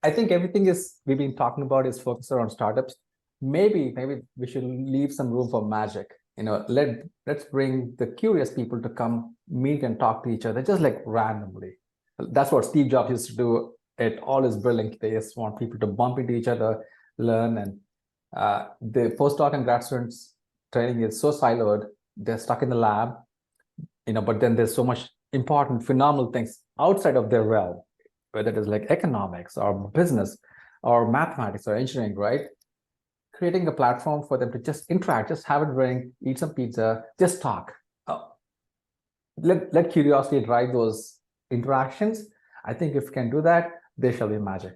I think everything we've been talking about is focused around startups. Maybe we should leave some room for magic. Let's bring the curious people to come meet and talk to each other, just like randomly. That's what Steve Jobs used to do at all his brilliant days. Want people to bump into each other, learn, and the postdoc and grad students training is so siloed. They're stuck in the lab, but then there's so much important, phenomenal things outside of their realm, whether it is like economics or business or mathematics or engineering, right? Creating a platform for them to just interact, just have a drink, eat some pizza, just talk. Let curiosity drive those interactions. I think if we can do that, there shall be magic.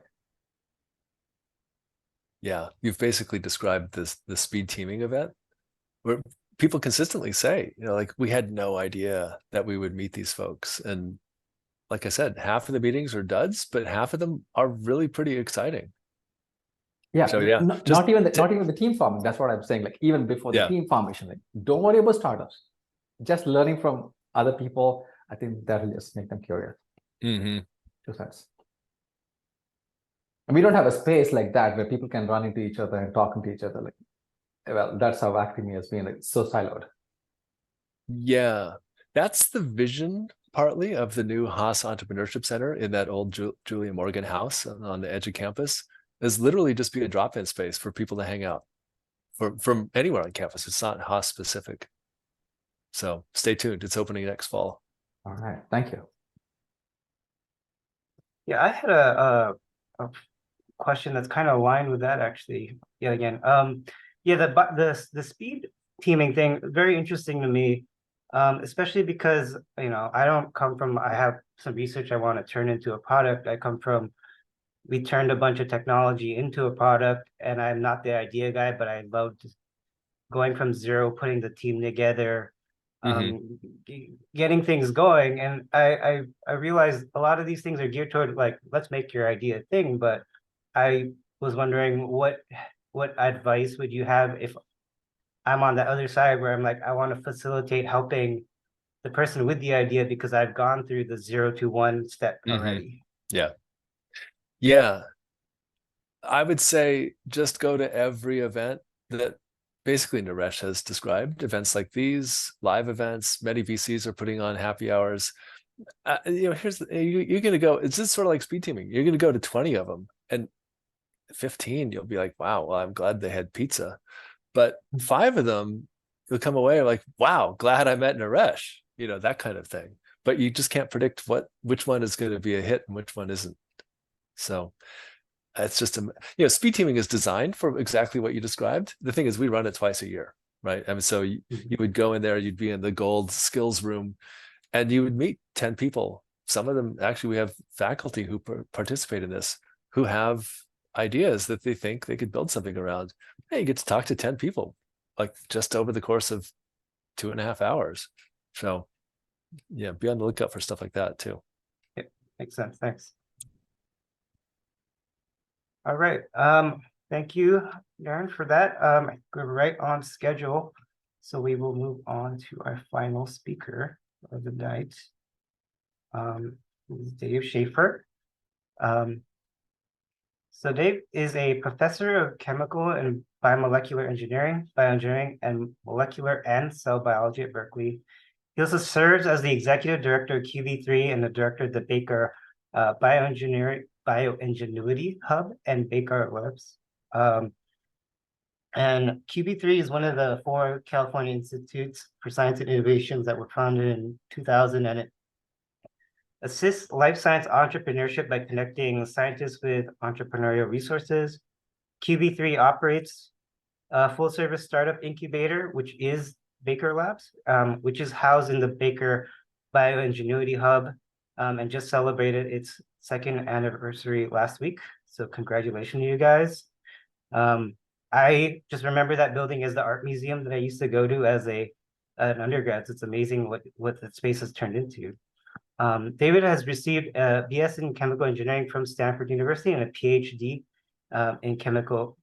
Yeah, you've basically described the speed teaming event where people consistently say, like, we had no idea that we would meet these folks. And like I said, half of the meetings are duds, but half of them are really pretty exciting. Yeah, So yeah, not even the team forming. That's what I'm saying. Like even before the team formation, like don't worry about startups. Just learning from other people. I think that will just make them curious. Mm-hmm. 2 cents. And we don't have a space like that where people can run into each other and talk to each other. Like, well, that's how academia has been, like so siloed. Yeah, that's the vision partly of the new Haas Entrepreneurship Center in that old Julia Morgan house on the edge of campus, is literally just be a drop-in space for people to hang out from anywhere on campus. It's not Haas specific. So stay tuned. It's opening next fall. All right. Thank you. Yeah, I had a question that's kind of aligned with that actually. Yeah, again, yeah, the speed teaming thing, very interesting to me, especially because I don't come from. I have some research I want to turn into a product. I come from. We turned a bunch of technology into a product, and I'm not the idea guy, but I love just going from zero, putting the team together, getting things going. And I realized a lot of these things are geared toward like, let's make your idea a thing. But I was wondering what advice would you have if I'm on the other side where I'm like, I want to facilitate helping the person with the idea because I've gone through the 0 to 1 step already. Yeah. Yeah. I would say just go to every event that basically Naresh has described, events like these, live events. Many VCs are putting on happy hours. You're going to go, it's just sort of like speed teaming. You're going to go to 20 of them, and 15, you'll be like, wow, well, I'm glad they had pizza. But 5 of them, you'll come away like, wow, glad I met Naresh, that kind of thing. But you just can't predict which one is going to be a hit and which one isn't. So it's just, speed teaming is designed for exactly what you described. The thing is, we run it twice a year, right? I mean, so you would go in there, you'd be in the gold skills room, and you would meet 10 people. Some of them, actually, we have faculty who participate in this, who have ideas that they think they could build something around. Hey, you get to talk to 10 people, like just over the course of 2.5 hours. So yeah, be on the lookout for stuff like that too. Yeah, makes sense. Thanks. All right. Thank you, Darren, for that. We're right on schedule. So we will move on to our final speaker of the night. Dave Schaffer. So Dave is a professor of chemical and biomolecular engineering, bioengineering, and molecular and cell biology at Berkeley. He also serves as the executive director of QB3 and the director of the Baker Bioengineering Hub and Baker Labs. And QB3 is one of the 4 California Institutes for Science and Innovations that were founded in 2000, and it assists life science entrepreneurship by connecting scientists with entrepreneurial resources. QB3 operates a full-service startup incubator, which is Baker Labs, which is housed in the Baker Bioengineering Hub, and just celebrated its 2nd anniversary last week. So congratulations to you guys. I just remember that building as the art museum that I used to go to as an undergrad. So it's amazing what the space has turned into. David has received a BS in chemical engineering from Stanford University and a PhD in chemical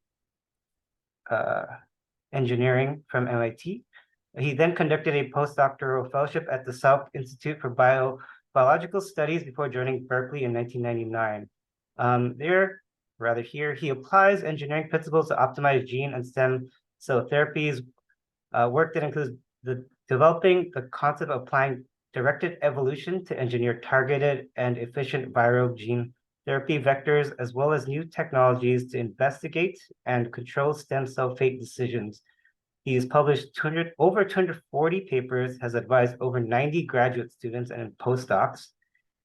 engineering from MIT. He then conducted a postdoctoral fellowship at the Salk Institute for Biological Studies before joining Berkeley in 1999. Here, he applies engineering principles to optimize gene and stem cell therapies, work that includes developing the concept of applying directed evolution to engineer targeted and efficient viral gene therapy vectors, as well as new technologies to investigate and control stem cell fate decisions. He has published over 240 papers, has advised over 90 graduate students and postdocs,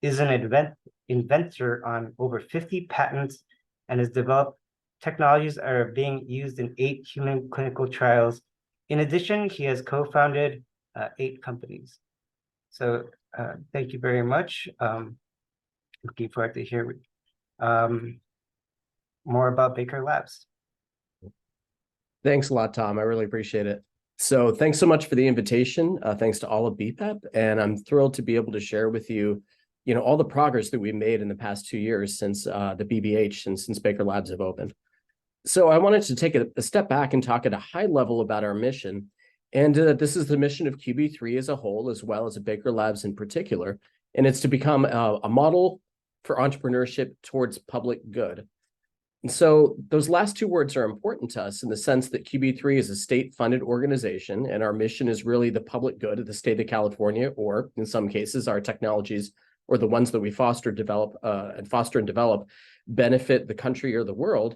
is an inventor on over 50 patents, and has developed technologies that are being used in 8 human clinical trials. In addition, he has co-founded 8 companies. So thank you very much. Looking forward to hear more about Baker Labs. Thanks a lot, Tom. I really appreciate it. So thanks so much for the invitation. Thanks to all of BPEP. And I'm thrilled to be able to share with you, all the progress that we've made in the past 2 years since the BBH and since Baker Labs have opened. So I wanted to take a step back and talk at a high level about our mission. And this is the mission of QB3 as a whole, as well as Baker Labs in particular. And it's to become a model for entrepreneurship towards public good. And so those last two words are important to us in the sense that QB3 is a state-funded organization, and our mission is really the public good of the state of California, or in some cases, our technologies or the ones that we foster and develop benefit the country or the world.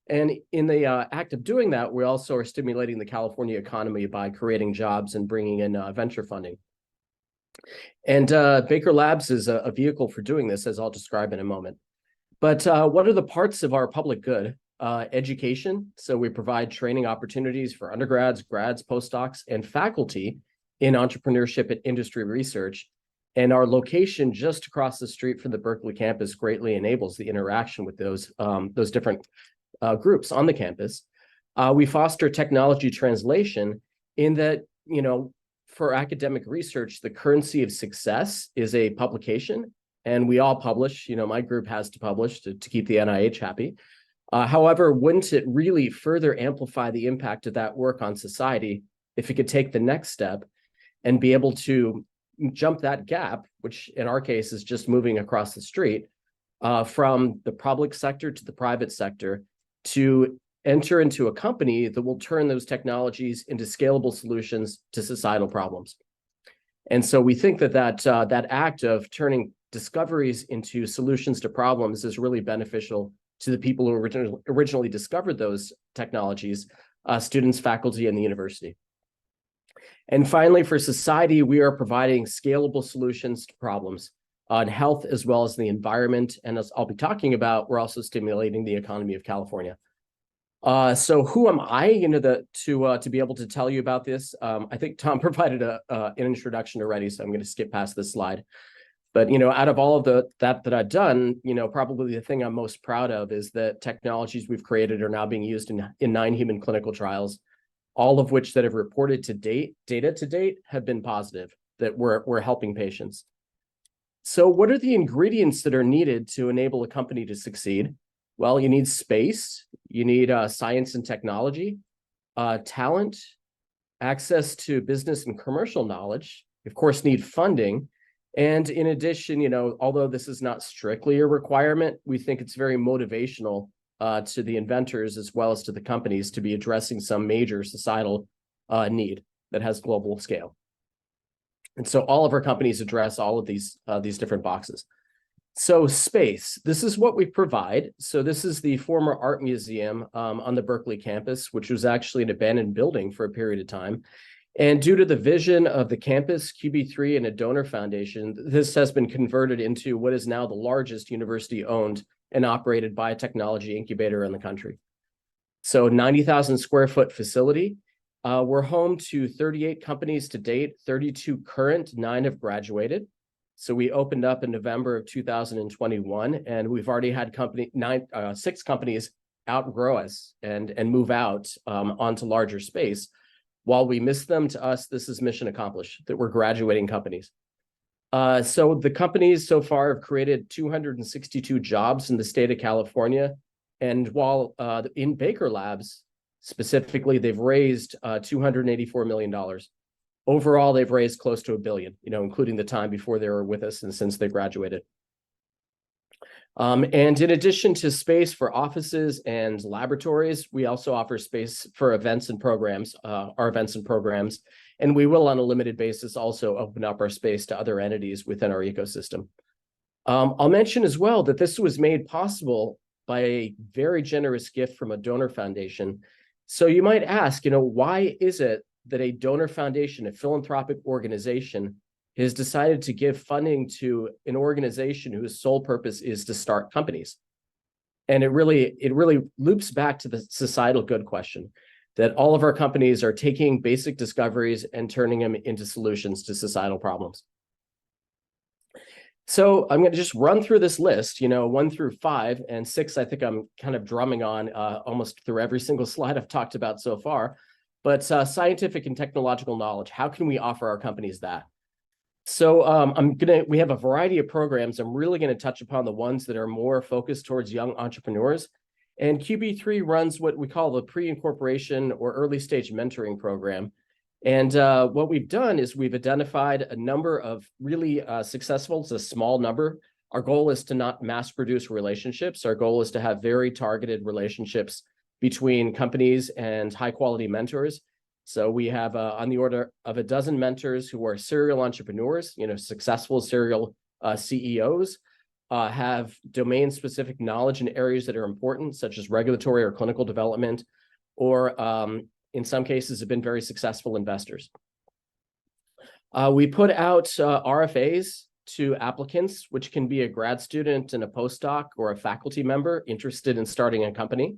And in the act of doing that, we also are stimulating the California economy by creating jobs and bringing in venture funding. And Baker Labs is a vehicle for doing this, as I'll describe in a moment. But what are the parts of our public good? Education. So we provide training opportunities for undergrads, grads, postdocs, and faculty in entrepreneurship and industry research. And our location just across the street from the Berkeley campus greatly enables the interaction with those different groups on the campus. We foster technology translation in that, for academic research, the currency of success is a publication. And we all publish, my group has to publish to keep the NIH happy. However, wouldn't it really further amplify the impact of that work on society if it could take the next step and be able to jump that gap, which in our case is just moving across the street from the public sector to the private sector to enter into a company that will turn those technologies into scalable solutions to societal problems. And so we think that act of turning discoveries into solutions to problems is really beneficial to the people who originally discovered those technologies, students, faculty, and the university. And finally, for society, we are providing scalable solutions to problems on health as well as the environment. And as I'll be talking about, we're also stimulating the economy of California. So who am I to be able to tell you about this? I think Tom provided an introduction already, so I'm going to skip past this slide. But, out of all of that I've done, probably the thing I'm most proud of is that technologies we've created are now being used in 9 human clinical trials, all of which that have reported data to date have been positive, that we're helping patients. So what are the ingredients that are needed to enable a company to succeed? Well, you need space, you need science and technology, talent, access to business and commercial knowledge, you of course need funding. And in addition, although this is not strictly a requirement, we think it's very motivational to the inventors as well as to the companies to be addressing some major societal need that has global scale. And so all of our companies address all of these different boxes. So space, this is what we provide. So this is the former art museum on the Berkeley campus, which was actually an abandoned building for a period of time. And due to the vision of the campus, QB3, and a donor foundation, this has been converted into what is now the largest university-owned and operated biotechnology incubator in the country. So 90,000 square foot facility. We're home to 38 companies to date, 32 current, 9 have graduated. So we opened up in November of 2021, and we've already had 6 companies outgrow us and move out onto larger space. While we miss them, to us, this is mission accomplished, that we're graduating companies. So the companies so far have created 262 jobs in the state of California. And while in Baker Labs, specifically, they've raised $284 million. Overall, they've raised close to $1 billion, including the time before they were with us and since they graduated. And in addition to space for offices and laboratories, we also offer space for events and programs, our events and programs, and we will on a limited basis also open up our space to other entities within our ecosystem. I'll mention as well that this was made possible by a very generous gift from a donor foundation. So you might ask, why is it that a donor foundation, a philanthropic organization, has decided to give funding to an organization whose sole purpose is to start companies? And it really loops back to the societal good question, that all of our companies are taking basic discoveries and turning them into solutions to societal problems. So I'm going to just run through this list, 1 through 5, and 6, I think I'm kind of drumming on almost through every single slide I've talked about so far. But scientific and technological knowledge, how can we offer our companies that? So we have a variety of programs. I'm really going to touch upon the ones that are more focused towards young entrepreneurs. And QB3 runs what we call the pre-incorporation or early stage mentoring program. And what we've done is we've identified a number of really successful, it's a small number. Our goal is to not mass produce relationships. Our goal is to have very targeted relationships between companies and high quality mentors. So we have on the order of a dozen mentors who are serial entrepreneurs, successful serial CEOs, have domain specific knowledge in areas that are important, such as regulatory or clinical development, or in some cases have been very successful investors. We put out RFAs to applicants, which can be a grad student and a postdoc or a faculty member interested in starting a company.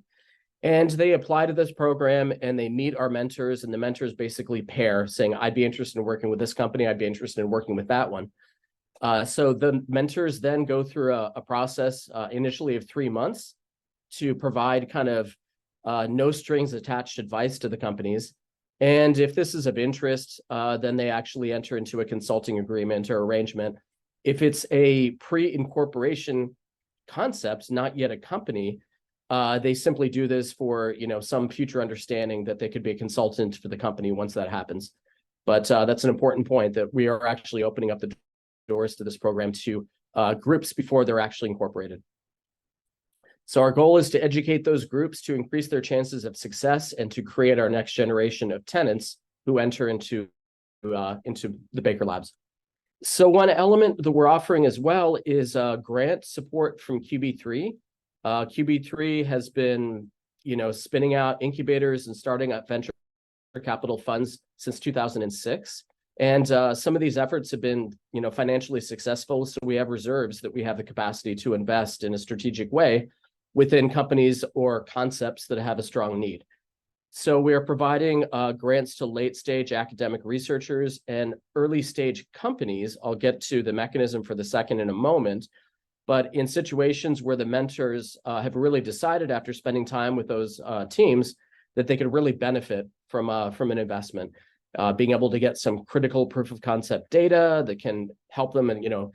And they apply to this program and they meet our mentors, and the mentors basically pair saying, I'd be interested in working with this company, I'd be interested in working with that one. So the mentors then go through a process initially of 3 months to provide kind of no strings attached advice to the companies. And if this is of interest, then they actually enter into a consulting agreement or arrangement. If it's a pre-incorporation concept, not yet a company, they simply do this for some future understanding that they could be a consultant for the company once that happens. But that's an important point, that we are actually opening up the doors to this program to groups before they're actually incorporated. So our goal is to educate those groups to increase their chances of success and to create our next generation of tenants who enter into the Baker Labs. So one element that we're offering as well is grant support from QB3. QB3 has been, spinning out incubators and starting up venture capital funds since 2006. And some of these efforts have been, financially successful. So we have reserves that we have the capacity to invest in a strategic way within companies or concepts that have a strong need. So we are providing grants to late stage academic researchers and early stage companies. I'll get to the mechanism for the second in a moment. But in situations where the mentors have really decided after spending time with those teams that they could really benefit from an investment, being able to get some critical proof of concept data that can help them and,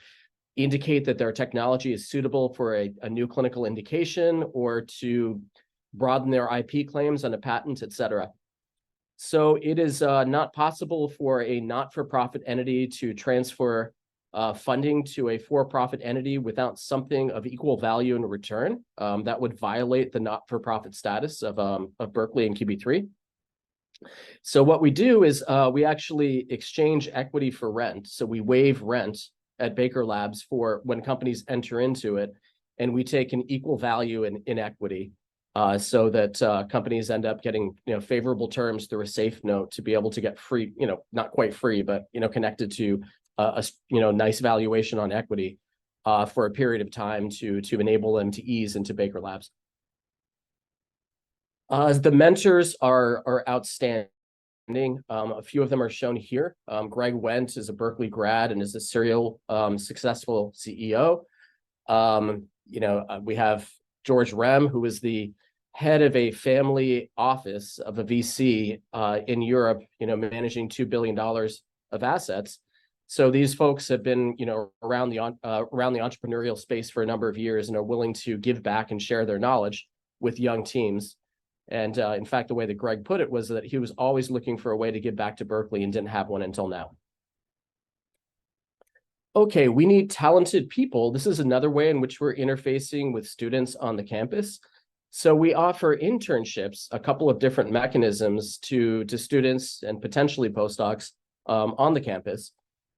indicate that their technology is suitable for a new clinical indication or to broaden their IP claims on a patent, et cetera. So it is not possible for a not-for-profit entity to transfer funding to a for-profit entity without something of equal value in return. That would violate the not-for-profit status of Berkeley and QB3. So what we do is we actually exchange equity for rent. So we waive rent at Baker Labs for when companies enter into it, and we take an equal value in equity so that companies end up getting favorable terms through a safe note to be able to get free, not quite free, but connected to a nice valuation on equity for a period of time to enable them to ease into Baker Labs. The mentors are outstanding. A few of them are shown here. Greg Wendt is a Berkeley grad and is a serial successful CEO. We have George Rem, who is the head of a family office of a VC in Europe, managing $2 billion of assets. So these folks have been, around the entrepreneurial space for a number of years and are willing to give back and share their knowledge with young teams. And in fact, the way that Greg put it was that he was always looking for a way to give back to Berkeley and didn't have one until now. Okay, we need talented people. This is another way in which we're interfacing with students on the campus. So we offer internships, a couple of different mechanisms to students and potentially postdocs on the campus.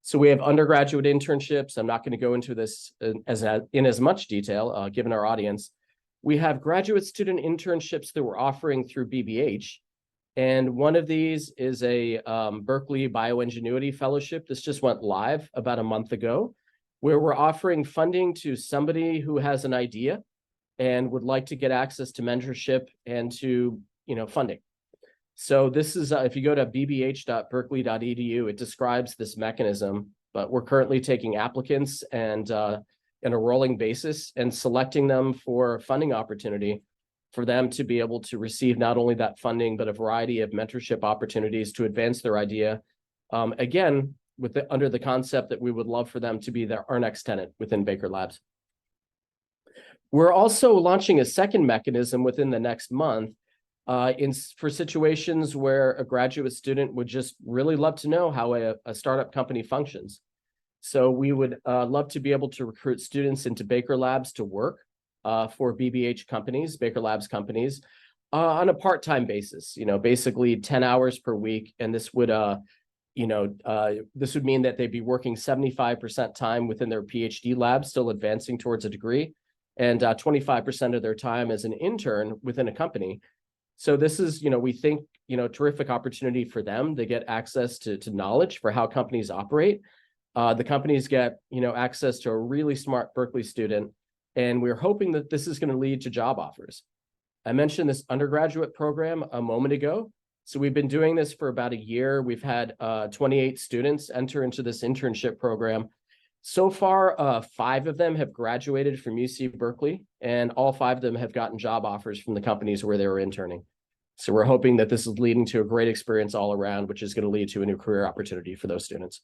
So we have undergraduate internships. I'm not going to go into this in as much detail, given our audience. We have graduate student internships that we're offering through BBH. And one of these is a Berkeley Bioengineering Fellowship. This just went live about a month ago, where we're offering funding to somebody who has an idea and would like to get access to mentorship and to funding. So this is, if you go to bbh.berkeley.edu, it describes this mechanism but we're currently taking applicants and in a rolling basis and selecting them for funding opportunity for them to be able to receive not only that funding, but a variety of mentorship opportunities to advance their idea. Again, under the concept that we would love for them to be our next tenant within Baker Labs. We're also launching a second mechanism within the next month for situations where a graduate student would just really love to know how a startup company functions. So we would love to be able to recruit students into Baker Labs to work for BBH companies, Baker Labs companies, on a part-time basis, basically 10 hours per week. And this would, this would mean that they'd be working 75% time within their PhD lab, still advancing towards a degree, and 25% of their time as an intern within a company. So this is, we think, terrific opportunity for them. They get access to knowledge for how companies operate. The companies get, access to a really smart Berkeley student. And we're hoping that this is going to lead to job offers. I mentioned this undergraduate program a moment ago. So we've been doing this for about a year. We've had 28 students enter into this internship program. So far, 5 of them have graduated from UC Berkeley, and all 5 of them have gotten job offers from the companies where they were interning. So we're hoping that this is leading to a great experience all around, which is going to lead to a new career opportunity for those students.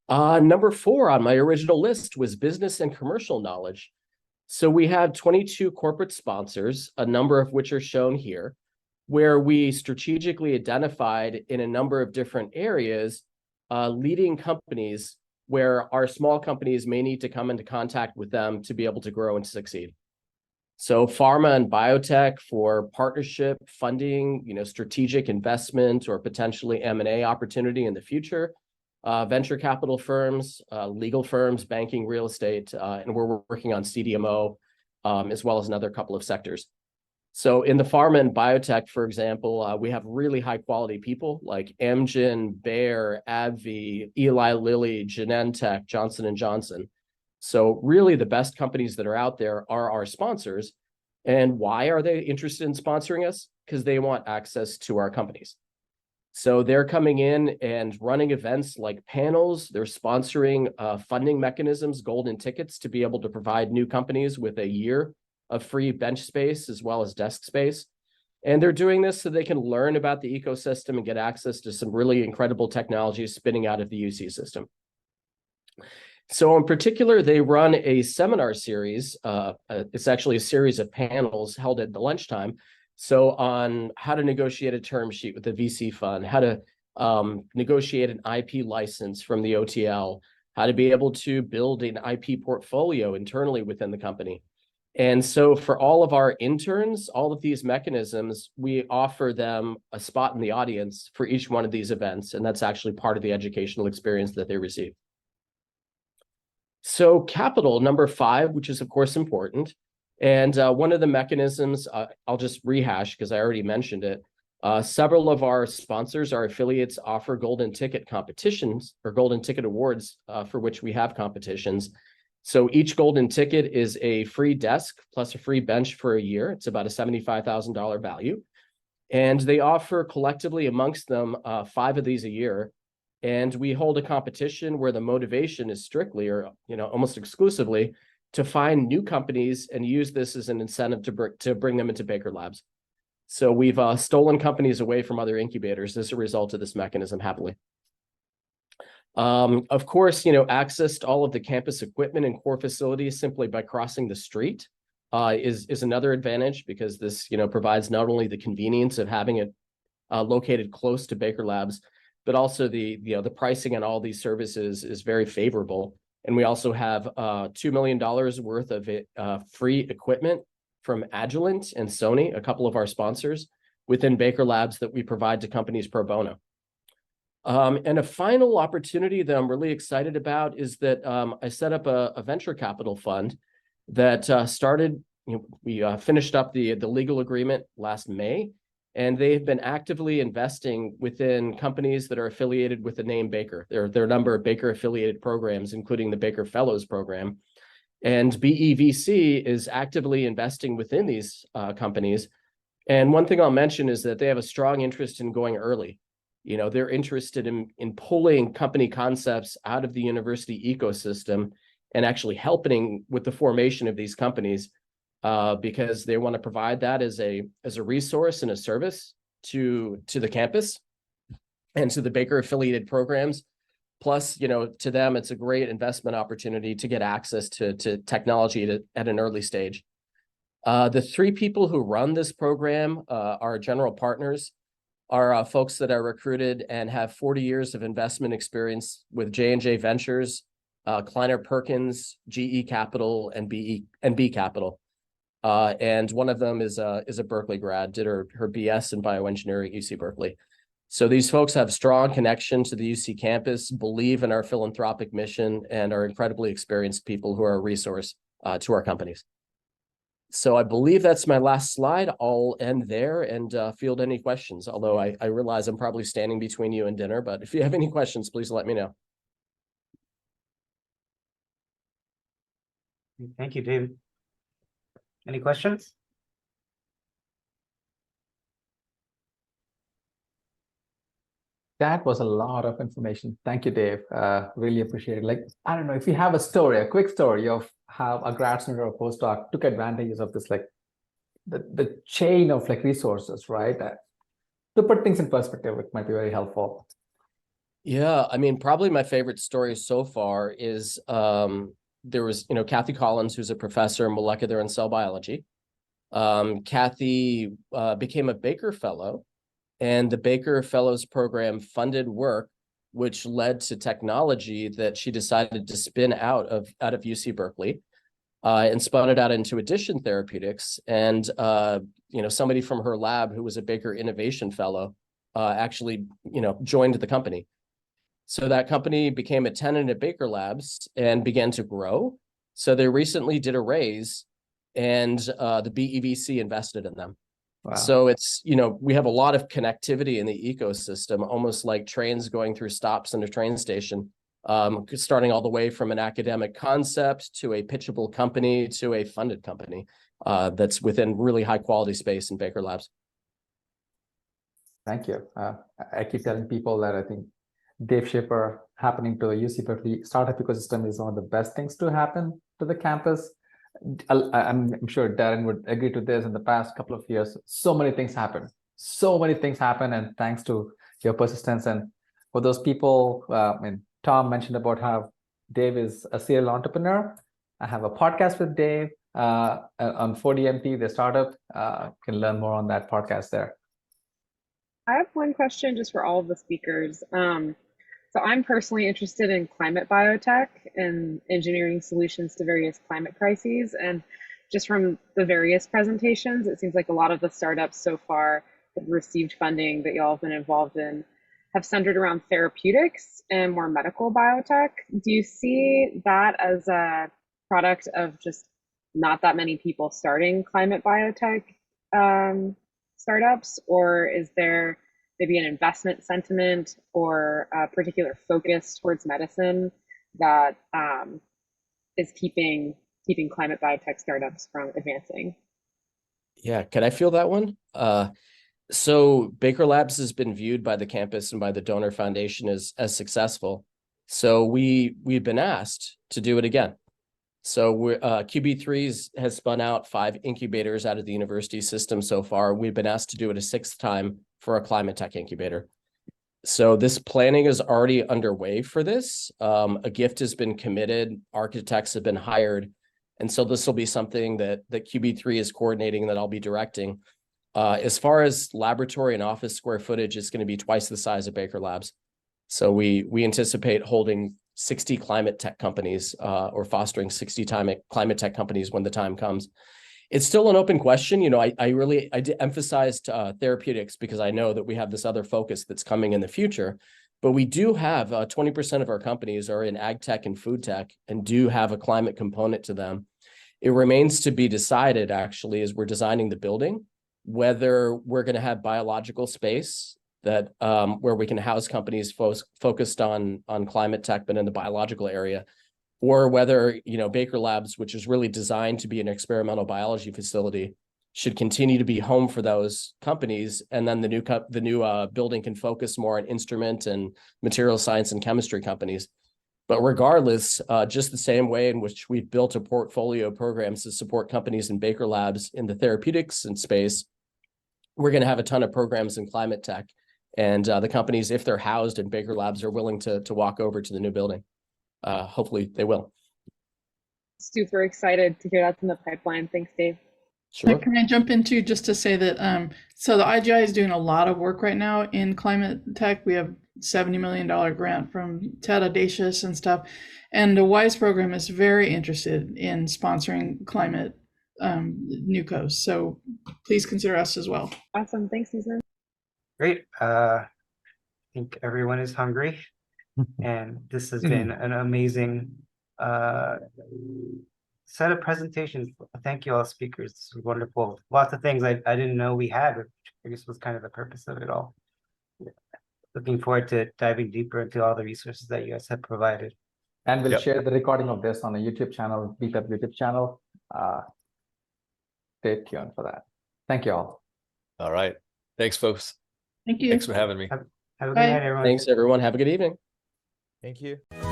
Number 4 on my original list was business and commercial knowledge. So we have 22 corporate sponsors, a number of which are shown here, where we strategically identified in a number of different areas, leading companies where our small companies may need to come into contact with them to be able to grow and succeed. So pharma and biotech for partnership, funding, strategic investment, or potentially M&A opportunity in the future. Venture capital firms, legal firms, banking, real estate, and we're working on CDMO, as well as another couple of sectors. So in the pharma and biotech, for example, we have really high quality people like Amgen, Bayer, AbbVie, Eli Lilly, Genentech, Johnson & Johnson. So really the best companies that are out there are our sponsors. And why are they interested in sponsoring us? Because they want access to our companies. So they're coming in and running events like panels. They're sponsoring funding mechanisms, golden tickets, to be able to provide new companies with a year of free bench space as well as desk space. And they're doing this so they can learn about the ecosystem and get access to some really incredible technologies spinning out of the UC system. So in particular, they run a seminar series. It's actually a series of panels held at the lunchtime. So on how to negotiate a term sheet with a VC fund, how to negotiate an IP license from the OTL, how to be able to build an IP portfolio internally within the company. And so for all of our interns, all of these mechanisms, we offer them a spot in the audience for each one of these events. And that's actually part of the educational experience that they receive. So capital, number 5, which is of course important. And one of the mechanisms, I'll just rehash because I already mentioned it. Several of our sponsors, our affiliates, offer golden ticket competitions or golden ticket awards for which we have competitions. So each golden ticket is a free desk plus a free bench for a year. It's about a $75,000 value. And they offer collectively amongst them 5 of these a year. And we hold a competition where the motivation is strictly or almost exclusively to find new companies and use this as an incentive to bring them into Baker Labs. So we've stolen companies away from other incubators as a result of this mechanism, happily. Of course, access to all of the campus equipment and core facilities simply by crossing the street is another advantage, because this provides not only the convenience of having it located close to Baker Labs, but also the pricing on all these services is very favorable. And we also have $2 million worth of free equipment from Agilent and Sony, a couple of our sponsors, within Baker Labs that we provide to companies pro bono. And a final opportunity that I'm really excited about is that I set up a venture capital fund that started, we finished up the legal agreement last May, and they've been actively investing within companies that are affiliated with the name Baker. There are a number of Baker affiliated programs, including the Baker Fellows program. And BEVC is actively investing within these companies. And one thing I'll mention is that they have a strong interest in going early. You know, they're interested in pulling company concepts out of the university ecosystem and actually helping with the formation of these companies, because they want to provide that as a resource and a service to the campus and to the Baker affiliated programs. Plus, you know, to them, it's a great investment opportunity to get access to technology at an early stage. The three people who run this program, our general partners, are folks that are recruited and have 40 years of investment experience with J&J Ventures, Kleiner Perkins, GE Capital, and B Capital. And one of them is a Berkeley grad, did her BS in bioengineering at UC Berkeley. So these folks have strong connection to the UC campus, believe in our philanthropic mission, and are incredibly experienced people who are a resource to our companies. So I believe that's my last slide. I'll end there and field any questions, although I realize I'm probably standing between you and dinner, but if you have any questions, please let me know. Thank you, David. Any questions? That was a lot of information. Thank you, Dave. Really appreciate it. Like, I don't know, if you have a story, a quick story of how a grad student or a postdoc took advantages of this, like the chain of like resources, right? To put things in perspective, it might be very helpful. Yeah, I mean, probably my favorite story so far is there was, you know, Kathy Collins, who's a professor in molecular and cell biology. Kathy became a Baker Fellow, and the Baker Fellows Program funded work which led to technology that she decided to spin out of UC Berkeley, and spun it out into Addition Therapeutics. And you know, somebody from her lab who was a Baker Innovation Fellow actually, you know, joined the company. So that company became a tenant at Baker Labs and began to grow. So they recently did a raise, and the BEVC invested in them. Wow. So it's, you know, we have a lot of connectivity in the ecosystem, almost like trains going through stops in a train station, starting all the way from an academic concept to a pitchable company to a funded company that's within really high quality space in Baker Labs. Thank you. I keep telling people that I think Dave Schaffer happening to the UC Berkeley startup ecosystem is one of the best things to happen to the campus. I'm sure Darren would agree to this. In the past couple of years, so many things happen. And thanks to your persistence. And for those people, and Tom mentioned about how Dave is a serial entrepreneur. I have a podcast with Dave on 4DMT, the startup. You can learn more on that podcast there. I have one question just for all of the speakers. So I'm personally interested in climate biotech and engineering solutions to various climate crises. And just from the various presentations, it seems like a lot of the startups so far that have received funding that y'all have been involved in have centered around therapeutics and more medical biotech. Do you see that as a product of just not that many people starting climate biotech startups, or is there maybe an investment sentiment or a particular focus towards medicine that is keeping climate biotech startups from advancing? Yeah, can I feel that one? So Baker Labs has been viewed by the campus and by the donor foundation as successful. So we've been asked to do it again. So we're QB3 has spun out 5 incubators out of the university system so far. We've been asked to do it a 6th time for a climate tech incubator. So this planning is already underway for this. A gift has been committed, architects have been hired. And so this will be something that QB3 is coordinating, that I'll be directing. As far as laboratory and office square footage, it's going to be twice the size of Baker Labs. So we anticipate holding 60 climate tech companies or fostering 60 climate tech companies when the time comes. It's still an open question. You know, I emphasized therapeutics because I know that we have this other focus that's coming in the future, but we do have 20% of our companies are in ag tech and food tech and do have a climate component to them. It remains to be decided, actually, as we're designing the building, whether we're going to have biological space that where we can house companies focused on climate tech, but in the biological area, or whether, you know, Baker Labs, which is really designed to be an experimental biology facility, should continue to be home for those companies, and then the new building can focus more on instrument and material science and chemistry companies. But regardless, just the same way in which we've built a portfolio of programs to support companies in Baker Labs in the therapeutics and space, we're going to have a ton of programs in climate tech. And the companies, if they're housed in Baker Labs, are willing to walk over to the new building. Hopefully they will. Super excited to hear that's in the pipeline. Thanks, Dave. Sure. Can I jump into just to say that so the IGI is doing a lot of work right now in climate tech. We have $70 million grant from Ted Audacious and stuff. And the WISE program is very interested in sponsoring climate newcos. So please consider us as well. Awesome. Thanks, Susan. Great. I think everyone is hungry, and this has been an amazing set of presentations. Thank you, all speakers. This was wonderful. Lots of things I didn't know we had, which I guess was kind of the purpose of it all. Looking forward to diving deeper into all the resources that you guys have provided. And we'll Yep. share the recording of this on the YouTube channel, BPAP YouTube channel. Stay tuned for that. Thank you all. All right. Thanks, folks. Thank you. Thanks for having me. Have a good Bye. night, everyone. Thanks, everyone. Have a good evening. Thank you.